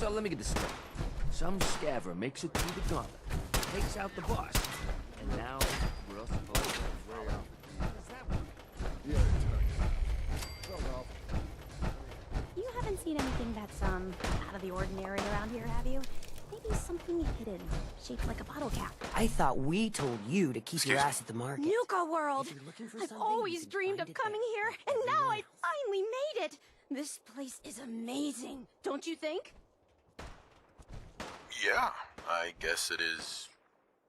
So let me get this straight. Some scaver makes it through the gauntlet, takes out the boss, and now we're all supposed to way off. You haven't seen anything that's, out of the ordinary around here, have you? Maybe something hidden, shaped like a bottle cap. I thought we told you to keep your ass at the market. Nuka World! I've always dreamed of coming here, and now I finally made it! This place is amazing, don't you think? Yeah, I guess it is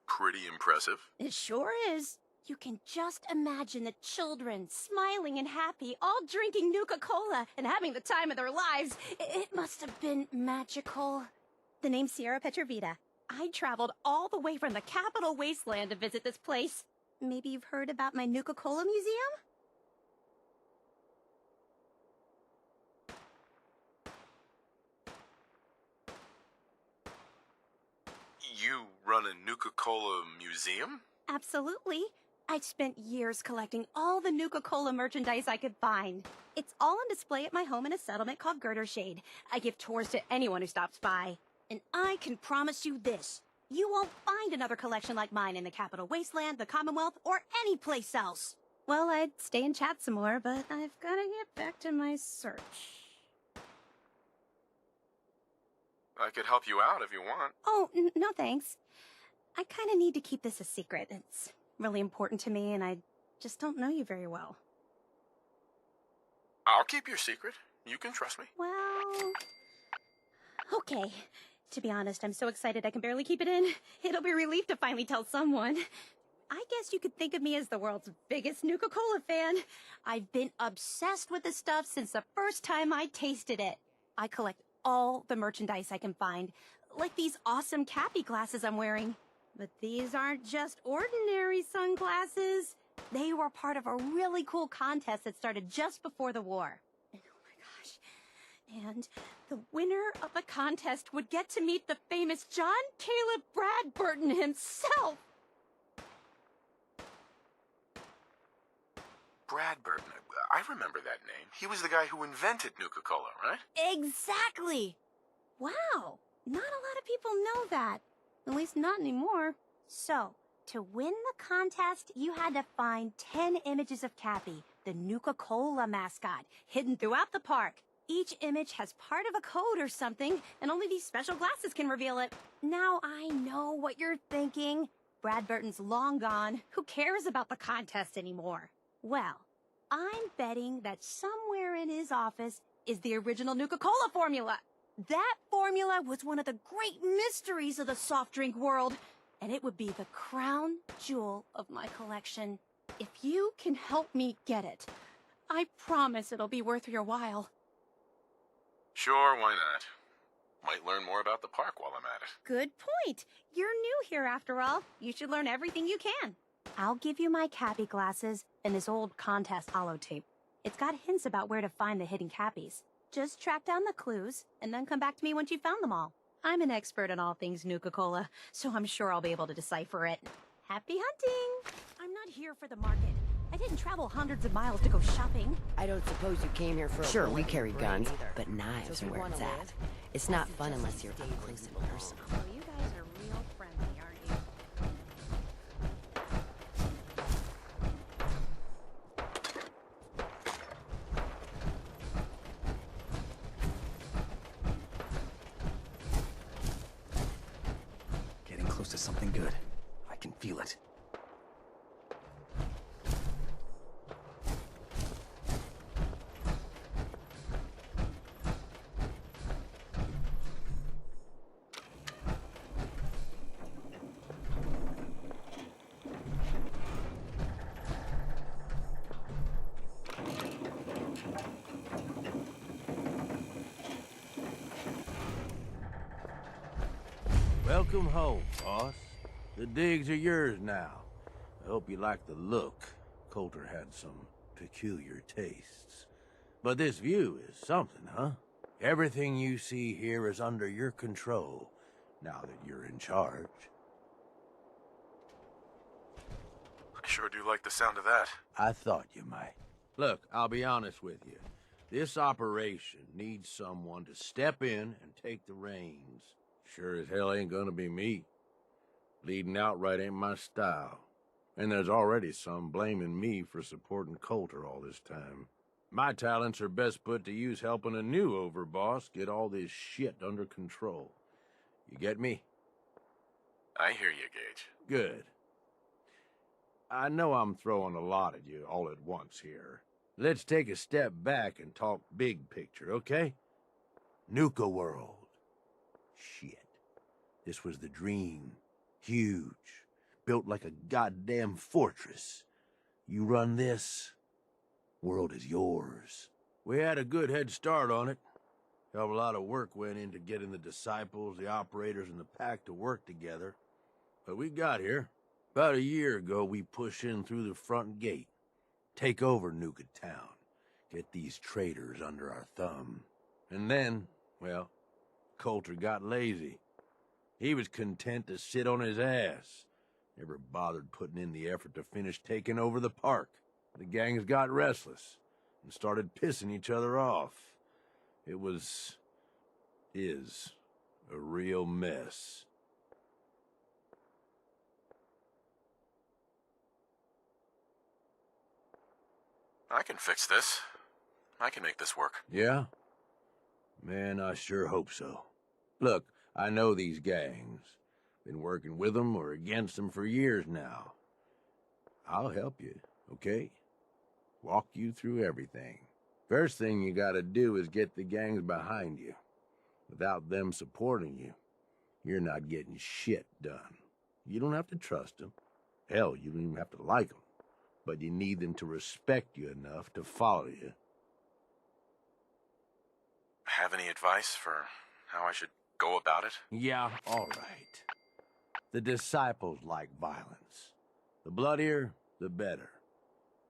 pretty impressive. It sure is. You can just imagine the children, smiling and happy, all drinking Nuka-Cola and having the time of their lives. It must have been magical. The name's Sierra Petrovita. I traveled all the way from the capital wasteland to visit this place. Maybe you've heard about my Nuka-Cola museum? You run a Nuka-Cola museum? Absolutely. I've spent years collecting all the Nuka-Cola merchandise I could find. It's all on display at my home in a settlement called Girdershade. I give tours to anyone who stops by. And I can promise you this. You won't find another collection like mine in the Capital Wasteland, the Commonwealth, or any place else. Well, I'd stay and chat some more, but I've gotta get back to my search. I could help you out if you want. Oh, no thanks. I kinda need to keep this a secret. It's really important to me, and I just don't know you very well. I'll keep your secret. You can trust me. Well... okay. To be honest, I'm so excited I can barely keep it in. It'll be a relief to finally tell someone. I guess you could think of me as the world's biggest Nuka-Cola fan. I've been obsessed with this stuff since the first time I tasted it. I collect all the merchandise I can find, like these awesome Cappy glasses I'm wearing. But these aren't just ordinary sunglasses. They were part of a really cool contest that started just before the war. And oh my gosh. And the winner of the contest would get to meet the famous John Caleb Bradburton himself. Bradburton. I remember that name. He was the guy who invented Nuka-Cola, right? Exactly. Wow. Not a lot of people know that. At least not anymore. So, to win the contest, you had to find 10 images of Cappy, the Nuka-Cola mascot, hidden throughout the park. Each image has part of a code or something, and only these special glasses can reveal it. Now I know what you're thinking. Brad Burton's long gone. Who cares about the contest anymore? Well, I'm betting that somewhere in his office is the original Nuka-Cola formula. That formula was one of the great mysteries of the soft drink world, and it would be the crown jewel of my collection. If you can help me get it, I promise it'll be worth your while. Sure, why not? Might learn more about the park while I'm at it. Good point. You're new here after all. You should learn everything you can. I'll give you my Cappy glasses and this old contest holotape. It's got hints about where to find the hidden Cappies. Just track down the clues and then come back to me once you've found them all. I'm an expert in all things Nuka-Cola, so I'm sure I'll be able to decipher it. Happy hunting! I'm not here for the market. I didn't travel hundreds of miles to go shopping. I don't suppose you came here for a Sure, we bullet carry brain guns, either. but knives So are if you where wanna it's at. live, It's not fun unless you're up close and personal. So you guys are real friendly, aren't you? Getting close to something good. I can feel it. Welcome home, boss. The digs are yours now. I hope you like the look. Coulter had some peculiar tastes. But this view is something, huh? Everything you see here is under your control, now that you're in charge. I sure do like the sound of that. I thought you might. Look, I'll be honest with you. This operation needs someone to step in and take the reins. Sure as hell ain't gonna be me. Leading outright ain't my style. And there's already some blaming me for supporting Coulter all this time. My talents are best put to use helping a new overboss get all this shit under control. You get me? I hear you, Gage. Good. I know I'm throwing a lot at you all at once here. Let's take a step back and talk big picture, okay? Nuka World. Shit. This was the dream. Huge. Built like a goddamn fortress. You run this, world is yours. We had a good head start on it. Hell of a lot of work went into getting the disciples, the operators, and the pack to work together. But we got here. About a year ago, we pushed in through the front gate. Take over Nuka Town. Get these traitors under our thumb. And then, well, Coulter got lazy. He was content to sit on his ass. Never bothered putting in the effort to finish taking over the park. The gangs got restless and started pissing each other off. It is a real mess. I can fix this. I can make this work. Yeah? Man, I sure hope so. Look, I know these gangs. Been working with them or against them for years now. I'll help you, okay? Walk you through everything. First thing you gotta do is get the gangs behind you. Without them supporting you, you're not getting shit done. You don't have to trust them. Hell, you don't even have to like them. But you need them to respect you enough to follow you. Have any advice for how I should go about it? Yeah, all right. The disciples like violence. The bloodier, the better.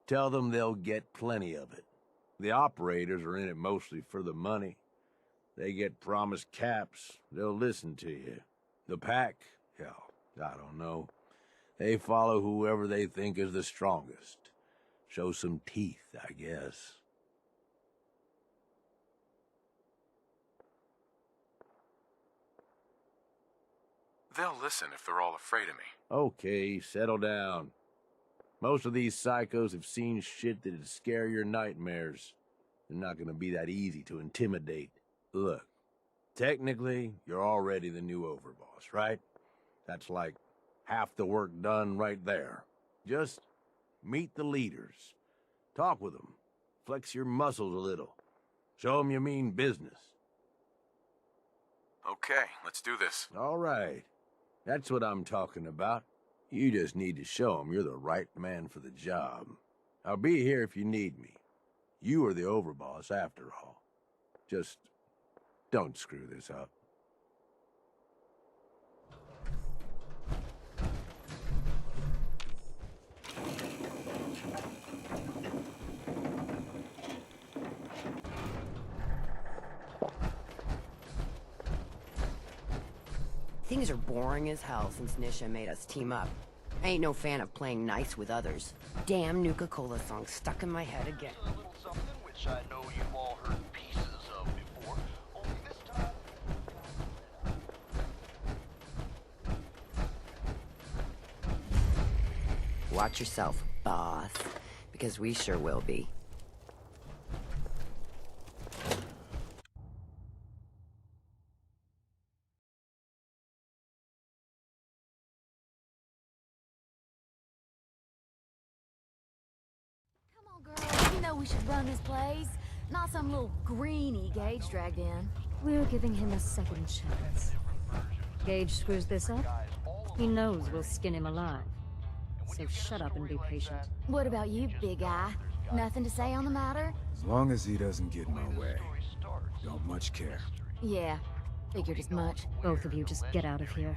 Tell them they'll get plenty of it. The operators are in it mostly for the money. They get promised caps, they'll listen to you. The pack, hell, I don't know. They follow whoever they think is the strongest. Show some teeth, I guess. They'll listen if they're all afraid of me. Okay, settle down. Most of these psychos have seen shit that'd scare your nightmares. They're not gonna be that easy to intimidate. Look, technically, you're already the new overboss, right? That's like half the work done right there. Just meet the leaders. Talk with them. Flex your muscles a little. Show them you mean business. Okay, let's do this. All right. That's what I'm talking about. You just need to show them you're the right man for the job. I'll be here if you need me. You are the overboss after all. Just don't screw this up. Things are boring as hell since Nisha made us team up. I ain't no fan of playing nice with others. Damn Nuka-Cola song stuck in my head again. A little something which I know you've all heard pieces of before. Only this time. Watch yourself, boss, because we sure will be. You know we should run this place, not some little greenie Gage dragged in. We're giving him a second chance. Gage screws this up, he knows we'll skin him alive. So shut up and be patient. What about you, big guy? Nothing to say on the matter? As long as he doesn't get in my way. Don't much care. Yeah, figured as much. Both of you just get out of here.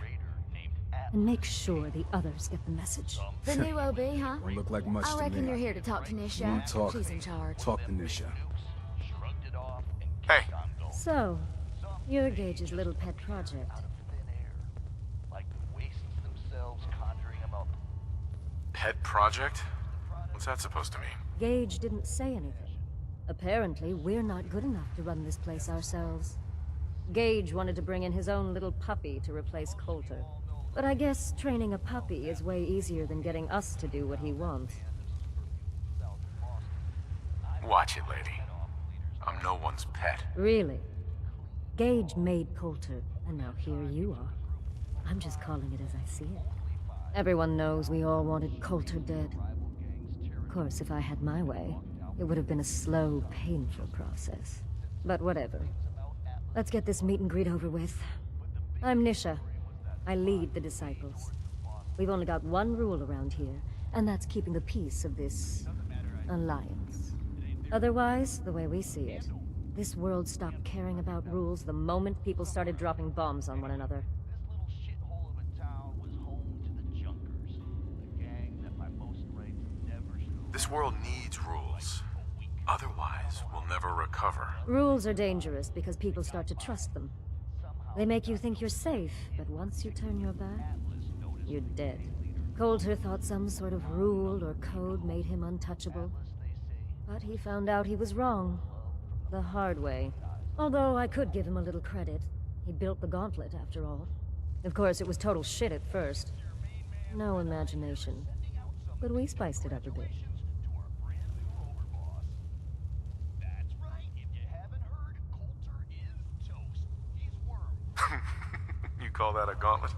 And make sure the others get the message. The new OB, huh? Won't look like much I to reckon me. you're here to talk to Nisha. Won't talk. She's in charge. Talk to Nisha. Hey. So, you're Gage's little pet project. Pet project? What's that supposed to mean? Gage didn't say anything. Apparently, we're not good enough to run this place ourselves. Gage wanted to bring in his own little puppy to replace Coulter. But I guess training a puppy is way easier than getting us to do what he wants. Watch it, lady. I'm no one's pet. Really? Gage made Coulter, and now here you are. I'm just calling it as I see it. Everyone knows we all wanted Coulter dead. Of course, if I had my way, it would have been a slow, painful process. But whatever. Let's get this meet and greet over with. I'm Nisha. I lead the Disciples. We've only got one rule around here, and that's keeping the peace of this alliance. Otherwise, the way we see it, this world stopped caring about rules the moment people started dropping bombs on one another. This world needs rules. Otherwise, we'll never recover. Rules are dangerous because people start to trust them. They make you think you're safe, but once you turn your back, you're dead. Coulter thought some sort of rule or code made him untouchable. But he found out he was wrong. The hard way. Although I could give him a little credit. He built the gauntlet, after all. Of course, it was total shit at first. No imagination. But we spiced it up a bit. You call that a gauntlet?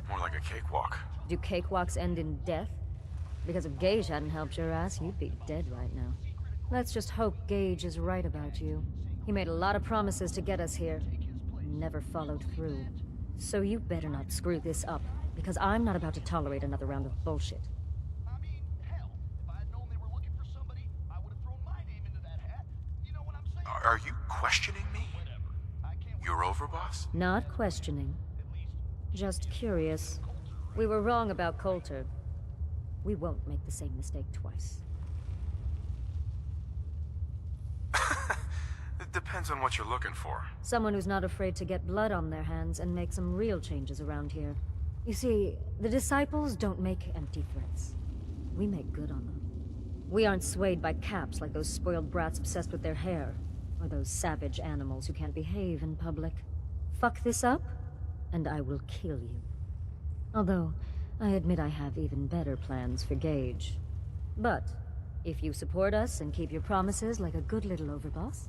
More like a cakewalk. Do cakewalks end in death? Because if Gage hadn't helped your ass, you'd be dead right now. Let's just hope Gage is right about you. He made a lot of promises to get us here. Never followed through. So you better not screw this up, because I'm not about to tolerate another round of bullshit. Are you questioning me? You're overboss? Not questioning. Just curious. We were wrong about Coulter. We won't make the same mistake twice. It depends on what you're looking for. Someone who's not afraid to get blood on their hands and make some real changes around here. You see, the Disciples don't make empty threats. We make good on them. We aren't swayed by caps like those spoiled brats obsessed with their hair, or those savage animals who can't behave in public. Fuck this up, and I will kill you. Although, I admit I have even better plans for Gage. But if you support us and keep your promises like a good little overboss,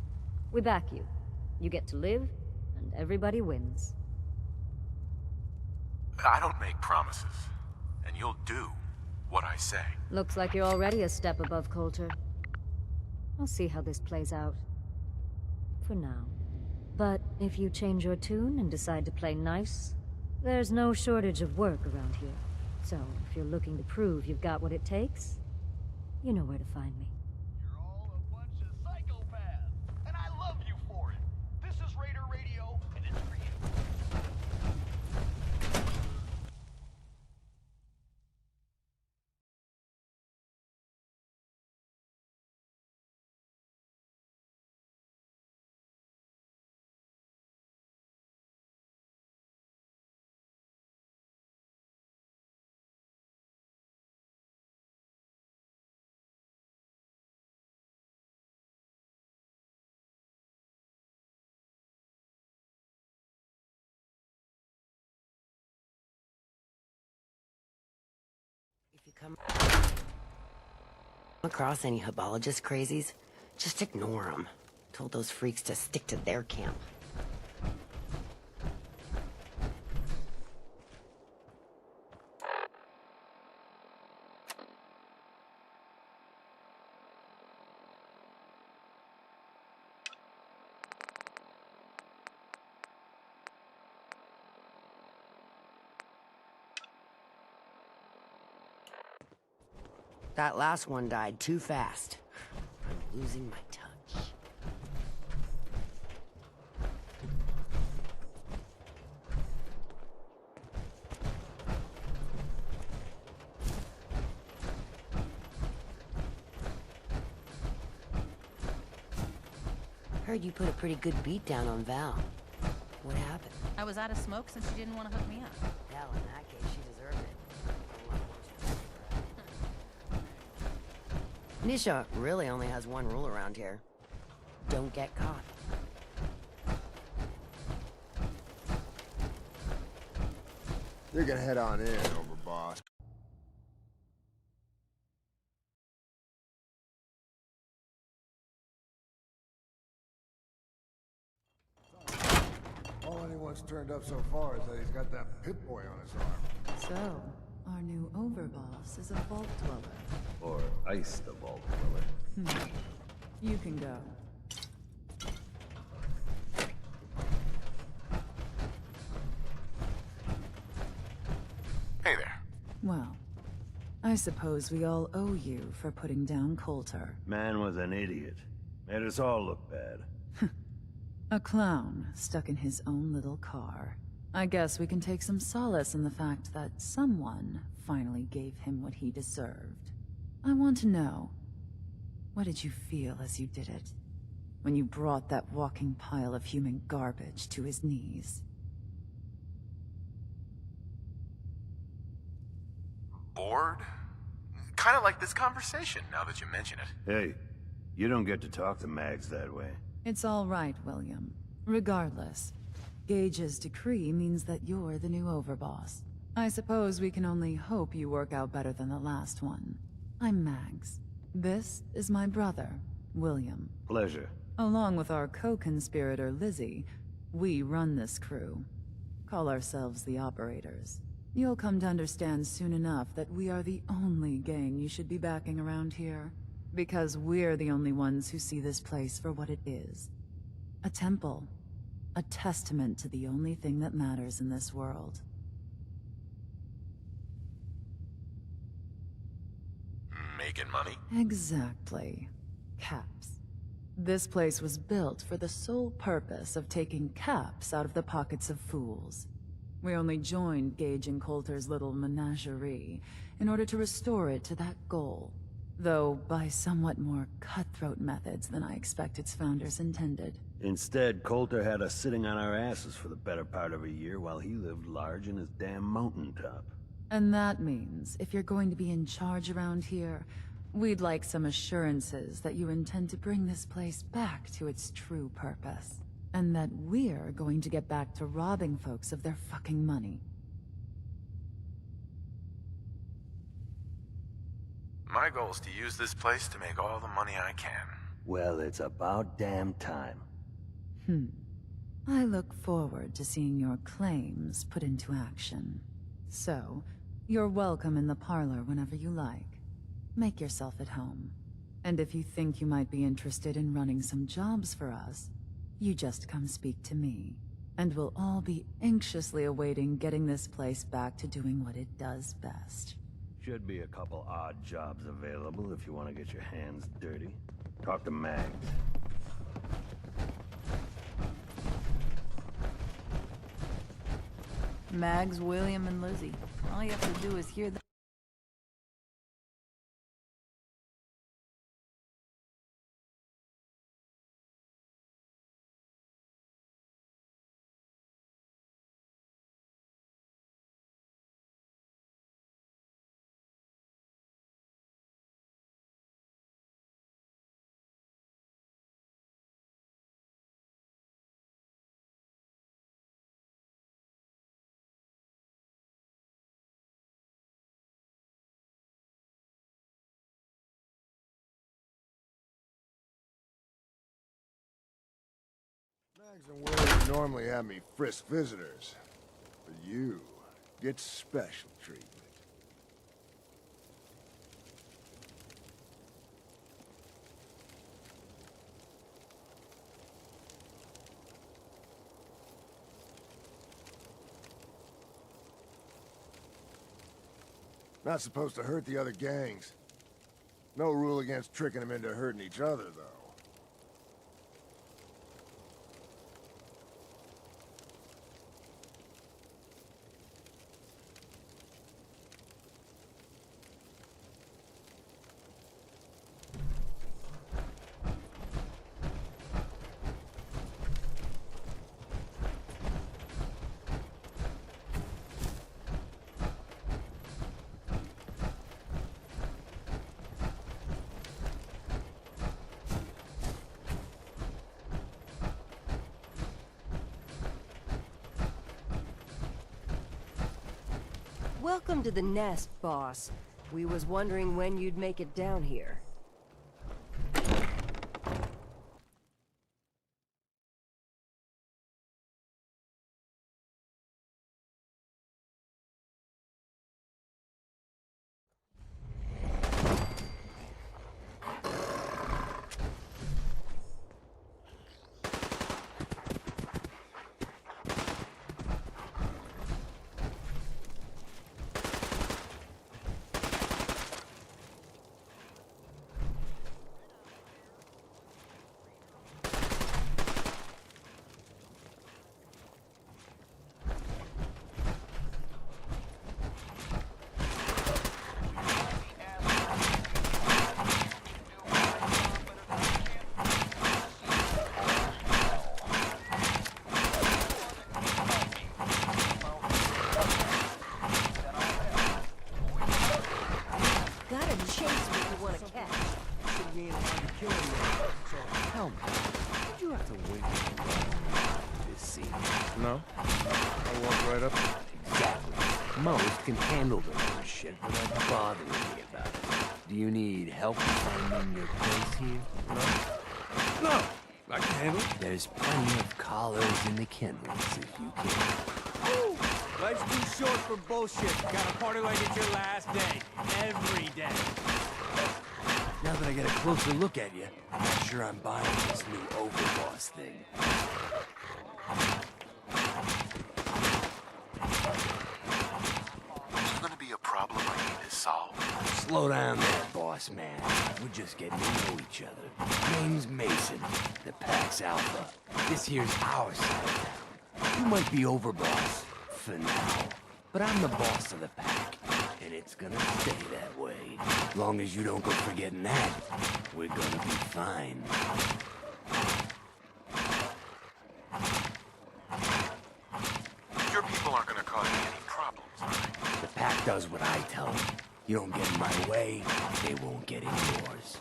we back you. You get to live, and everybody wins. I don't make promises, and you'll do what I say. Looks like you're already a step above Coulter. I'll see how this plays out. For now. But if you change your tune and decide to play nice, there's no shortage of work around here. So, if you're looking to prove you've got what it takes, you know where to find me. You're all a bunch of psychopaths, and I love you for it. This is Raider Radio, and it's for you. If you come across any hebologist crazies, just ignore them. Told those freaks to stick to their camp. That last one died too fast. I'm losing my touch. Heard you put a pretty good beat down on Val. What happened? I was out of smoke since she didn't want to hook me up. Hell, in that case, she deserved it. Nisha really only has one rule around here. Don't get caught. You can head on in, overboss. All anyone's turned up so far is that he's got that Pip-Boy on his arm. So, our new overboss is a vault dweller. Or ice the vault dweller. You can go. Hey there. Well, I suppose we all owe you for putting down Coulter. Man was an idiot. Made us all look bad. A clown stuck in his own little car. I guess we can take some solace in the fact that someone finally gave him what he deserved. I want to know, what did you feel as you did it? When you brought that walking pile of human garbage to his knees? Bored? Kind of like this conversation, now that you mention it. Hey, you don't get to talk to Mags that way. It's all right, William. Regardless, Gage's decree means that you're the new overboss. I suppose we can only hope you work out better than the last one. I'm Mags. This is my brother, William. Pleasure. Along with our co-conspirator, Lizzie, we run this crew. Call ourselves the Operators. You'll come to understand soon enough that we are the only gang you should be backing around here. Because we're the only ones who see this place for what it is. A temple. A testament to the only thing that matters in this world. Making money? Exactly. Caps. This place was built for the sole purpose of taking caps out of the pockets of fools. We only joined Gage and Coulter's little menagerie in order to restore it to that goal. Though by somewhat more cutthroat methods than I expect its founders intended. Instead, Coulter had us sitting on our asses for the better part of a year while he lived large in his damn mountaintop. And that means, if you're going to be in charge around here, we'd like some assurances that you intend to bring this place back to its true purpose. And that we're going to get back to robbing folks of their fucking money. My goal is to use this place to make all the money I can. Well, it's about damn time. I look forward to seeing your claims put into action. So, you're welcome in the parlor whenever you like. Make yourself at home. And if you think you might be interested in running some jobs for us, you just come speak to me. And we'll all be anxiously awaiting getting this place back to doing what it does best. Should be a couple odd jobs available if you want to get your hands dirty. Talk to Mags. Mags, William, and Lizzie. All you have to do is hear them. Mags and William normally have me frisk visitors, but you get special treatment. Not supposed to hurt the other gangs. No rule against tricking them into hurting each other, though. Welcome to the nest, boss. We was wondering when you'd make it down here. Can handle the other shit without bothering me about it. Do you need help finding your place here? No, I can handle it. There's plenty of collars in the kennels if you can. Life's too short for bullshit. Gotta party like it's your last day. Every day. Now that I get a closer look at you, I'm not sure I'm buying this new overboss thing. Slow down there, boss man. We're just getting to know each other. Name's Mason, the Pack's Alpha. This here's our side of town. You might be overboss, for now. But I'm the boss of the Pack, and it's gonna stay that way. Long as you don't go forgetting that, we're gonna be fine. Your people aren't gonna cause you any problems, are they? The Pack does what I tell them. You don't get in my way, they won't get in yours.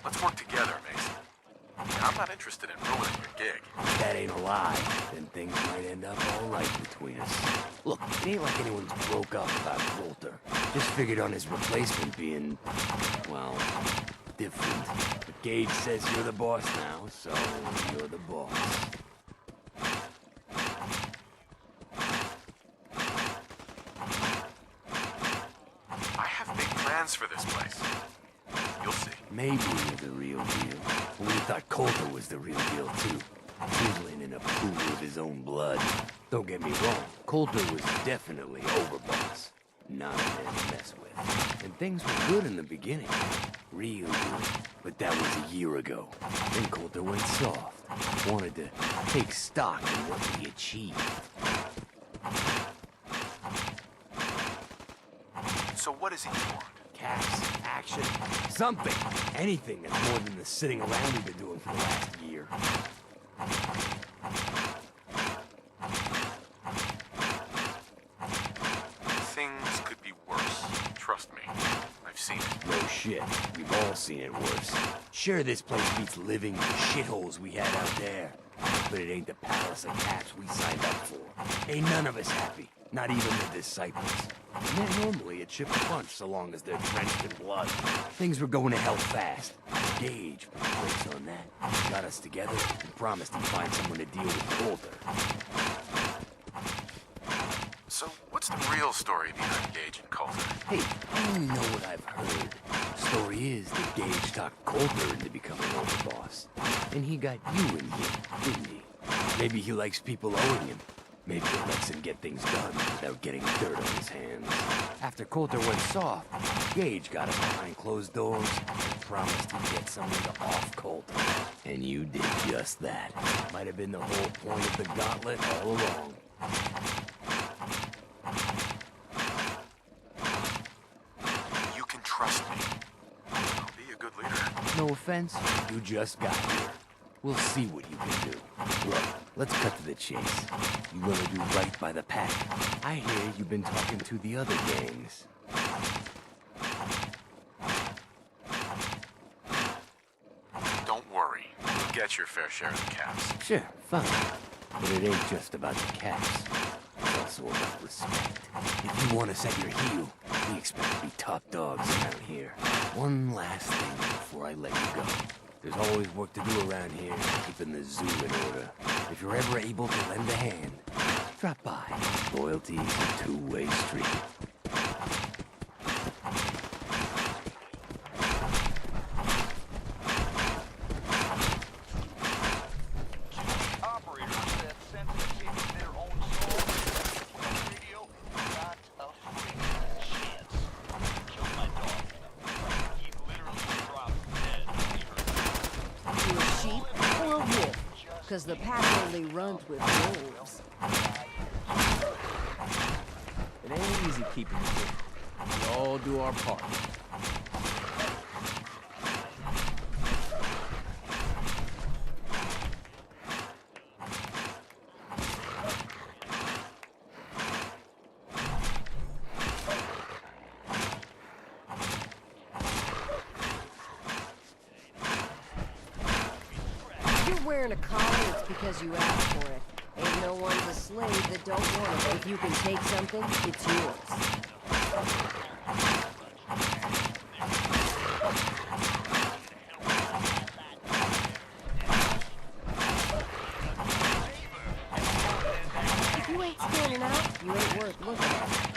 Let's work together, Mason. I'm not interested in ruining your gig. That ain't a lie. Then things might end up all right between us. Look, it ain't like anyone's broke up about Coulter. Just figured on his replacement being, well, different. But Gage says you're the boss now, so you're the boss. I have big plans for this place. You'll see. Maybe you're the real deal. But we thought Coulter was the real deal, too. Drizzling in a pool of his own blood. Don't get me wrong, Coulter was definitely overboss. Not a man to mess with. And things were good in the beginning. Real good. But that was a year ago. Then Coulter went soft. Wanted to take stock in what we achieved. So what does he want? Cash, action, something. Anything that's more than the sitting around we've been doing for the last year. Things could be worse. Trust me. I've seen it. No shit. We've all seen it worse. Sure, this place beats living the shitholes we had out there. But it ain't the palace of caps we signed up for. Ain't none of us happy. Not even the disciples. And they're normally a chip a punch so long as they're drenched in blood. Things were going to hell fast. Gage put the brakes on that. Got us together and promised he'd find someone to deal with Coulter. So what's the real story behind Gage and Coulter? Hey, I only know what I've heard. The story is that Gage talked Coulter into becoming overboss. And he got you in here, didn't he? Maybe he likes people owing him. Maybe it lets him get things done without getting dirt on his hands. After Coulter went soft, Gage got us behind closed doors and promised he'd get someone to off Coulter. And you did just that. Might have been the whole point of the gauntlet all along. You can trust me. I'll be a good leader. No offense, you just got here. We'll see what you can do. Look, let's cut to the chase. You wanna do right by the pack. I hear you've been talking to the other gangs. Don't worry. You'll get your fair share of the caps. Sure, fine. But it ain't just about the caps. It's also about respect. If you want us at your heel, we expect to be top dogs around here. One last thing before I let you go. There's always work to do around here, keeping the zoo in order. If you're ever able to lend a hand, drop by. Loyalty's a two-way street. Operators that sensitive to their own soul. Radio, not a freaking chance. Killed my dog. He literally dropped dead. You a sheep or a wolf? Because the pack only runs with wolves. It ain't easy keeping it here. We all do our part. Wearing a collar, it's because you asked for it. Ain't no one's a slave that don't want it. If you can take something, it's yours. If you ain't standing out, you ain't worth looking at.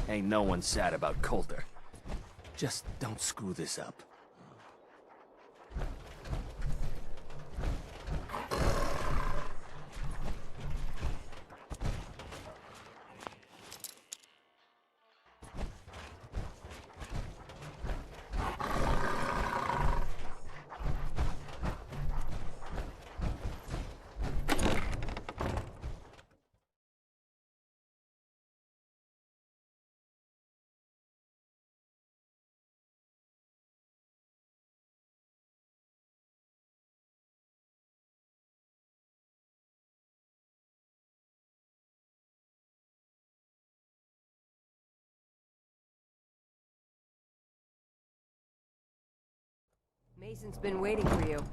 Ain't no one sad about Coulter. Just don't screw this up. Mason's been waiting for you.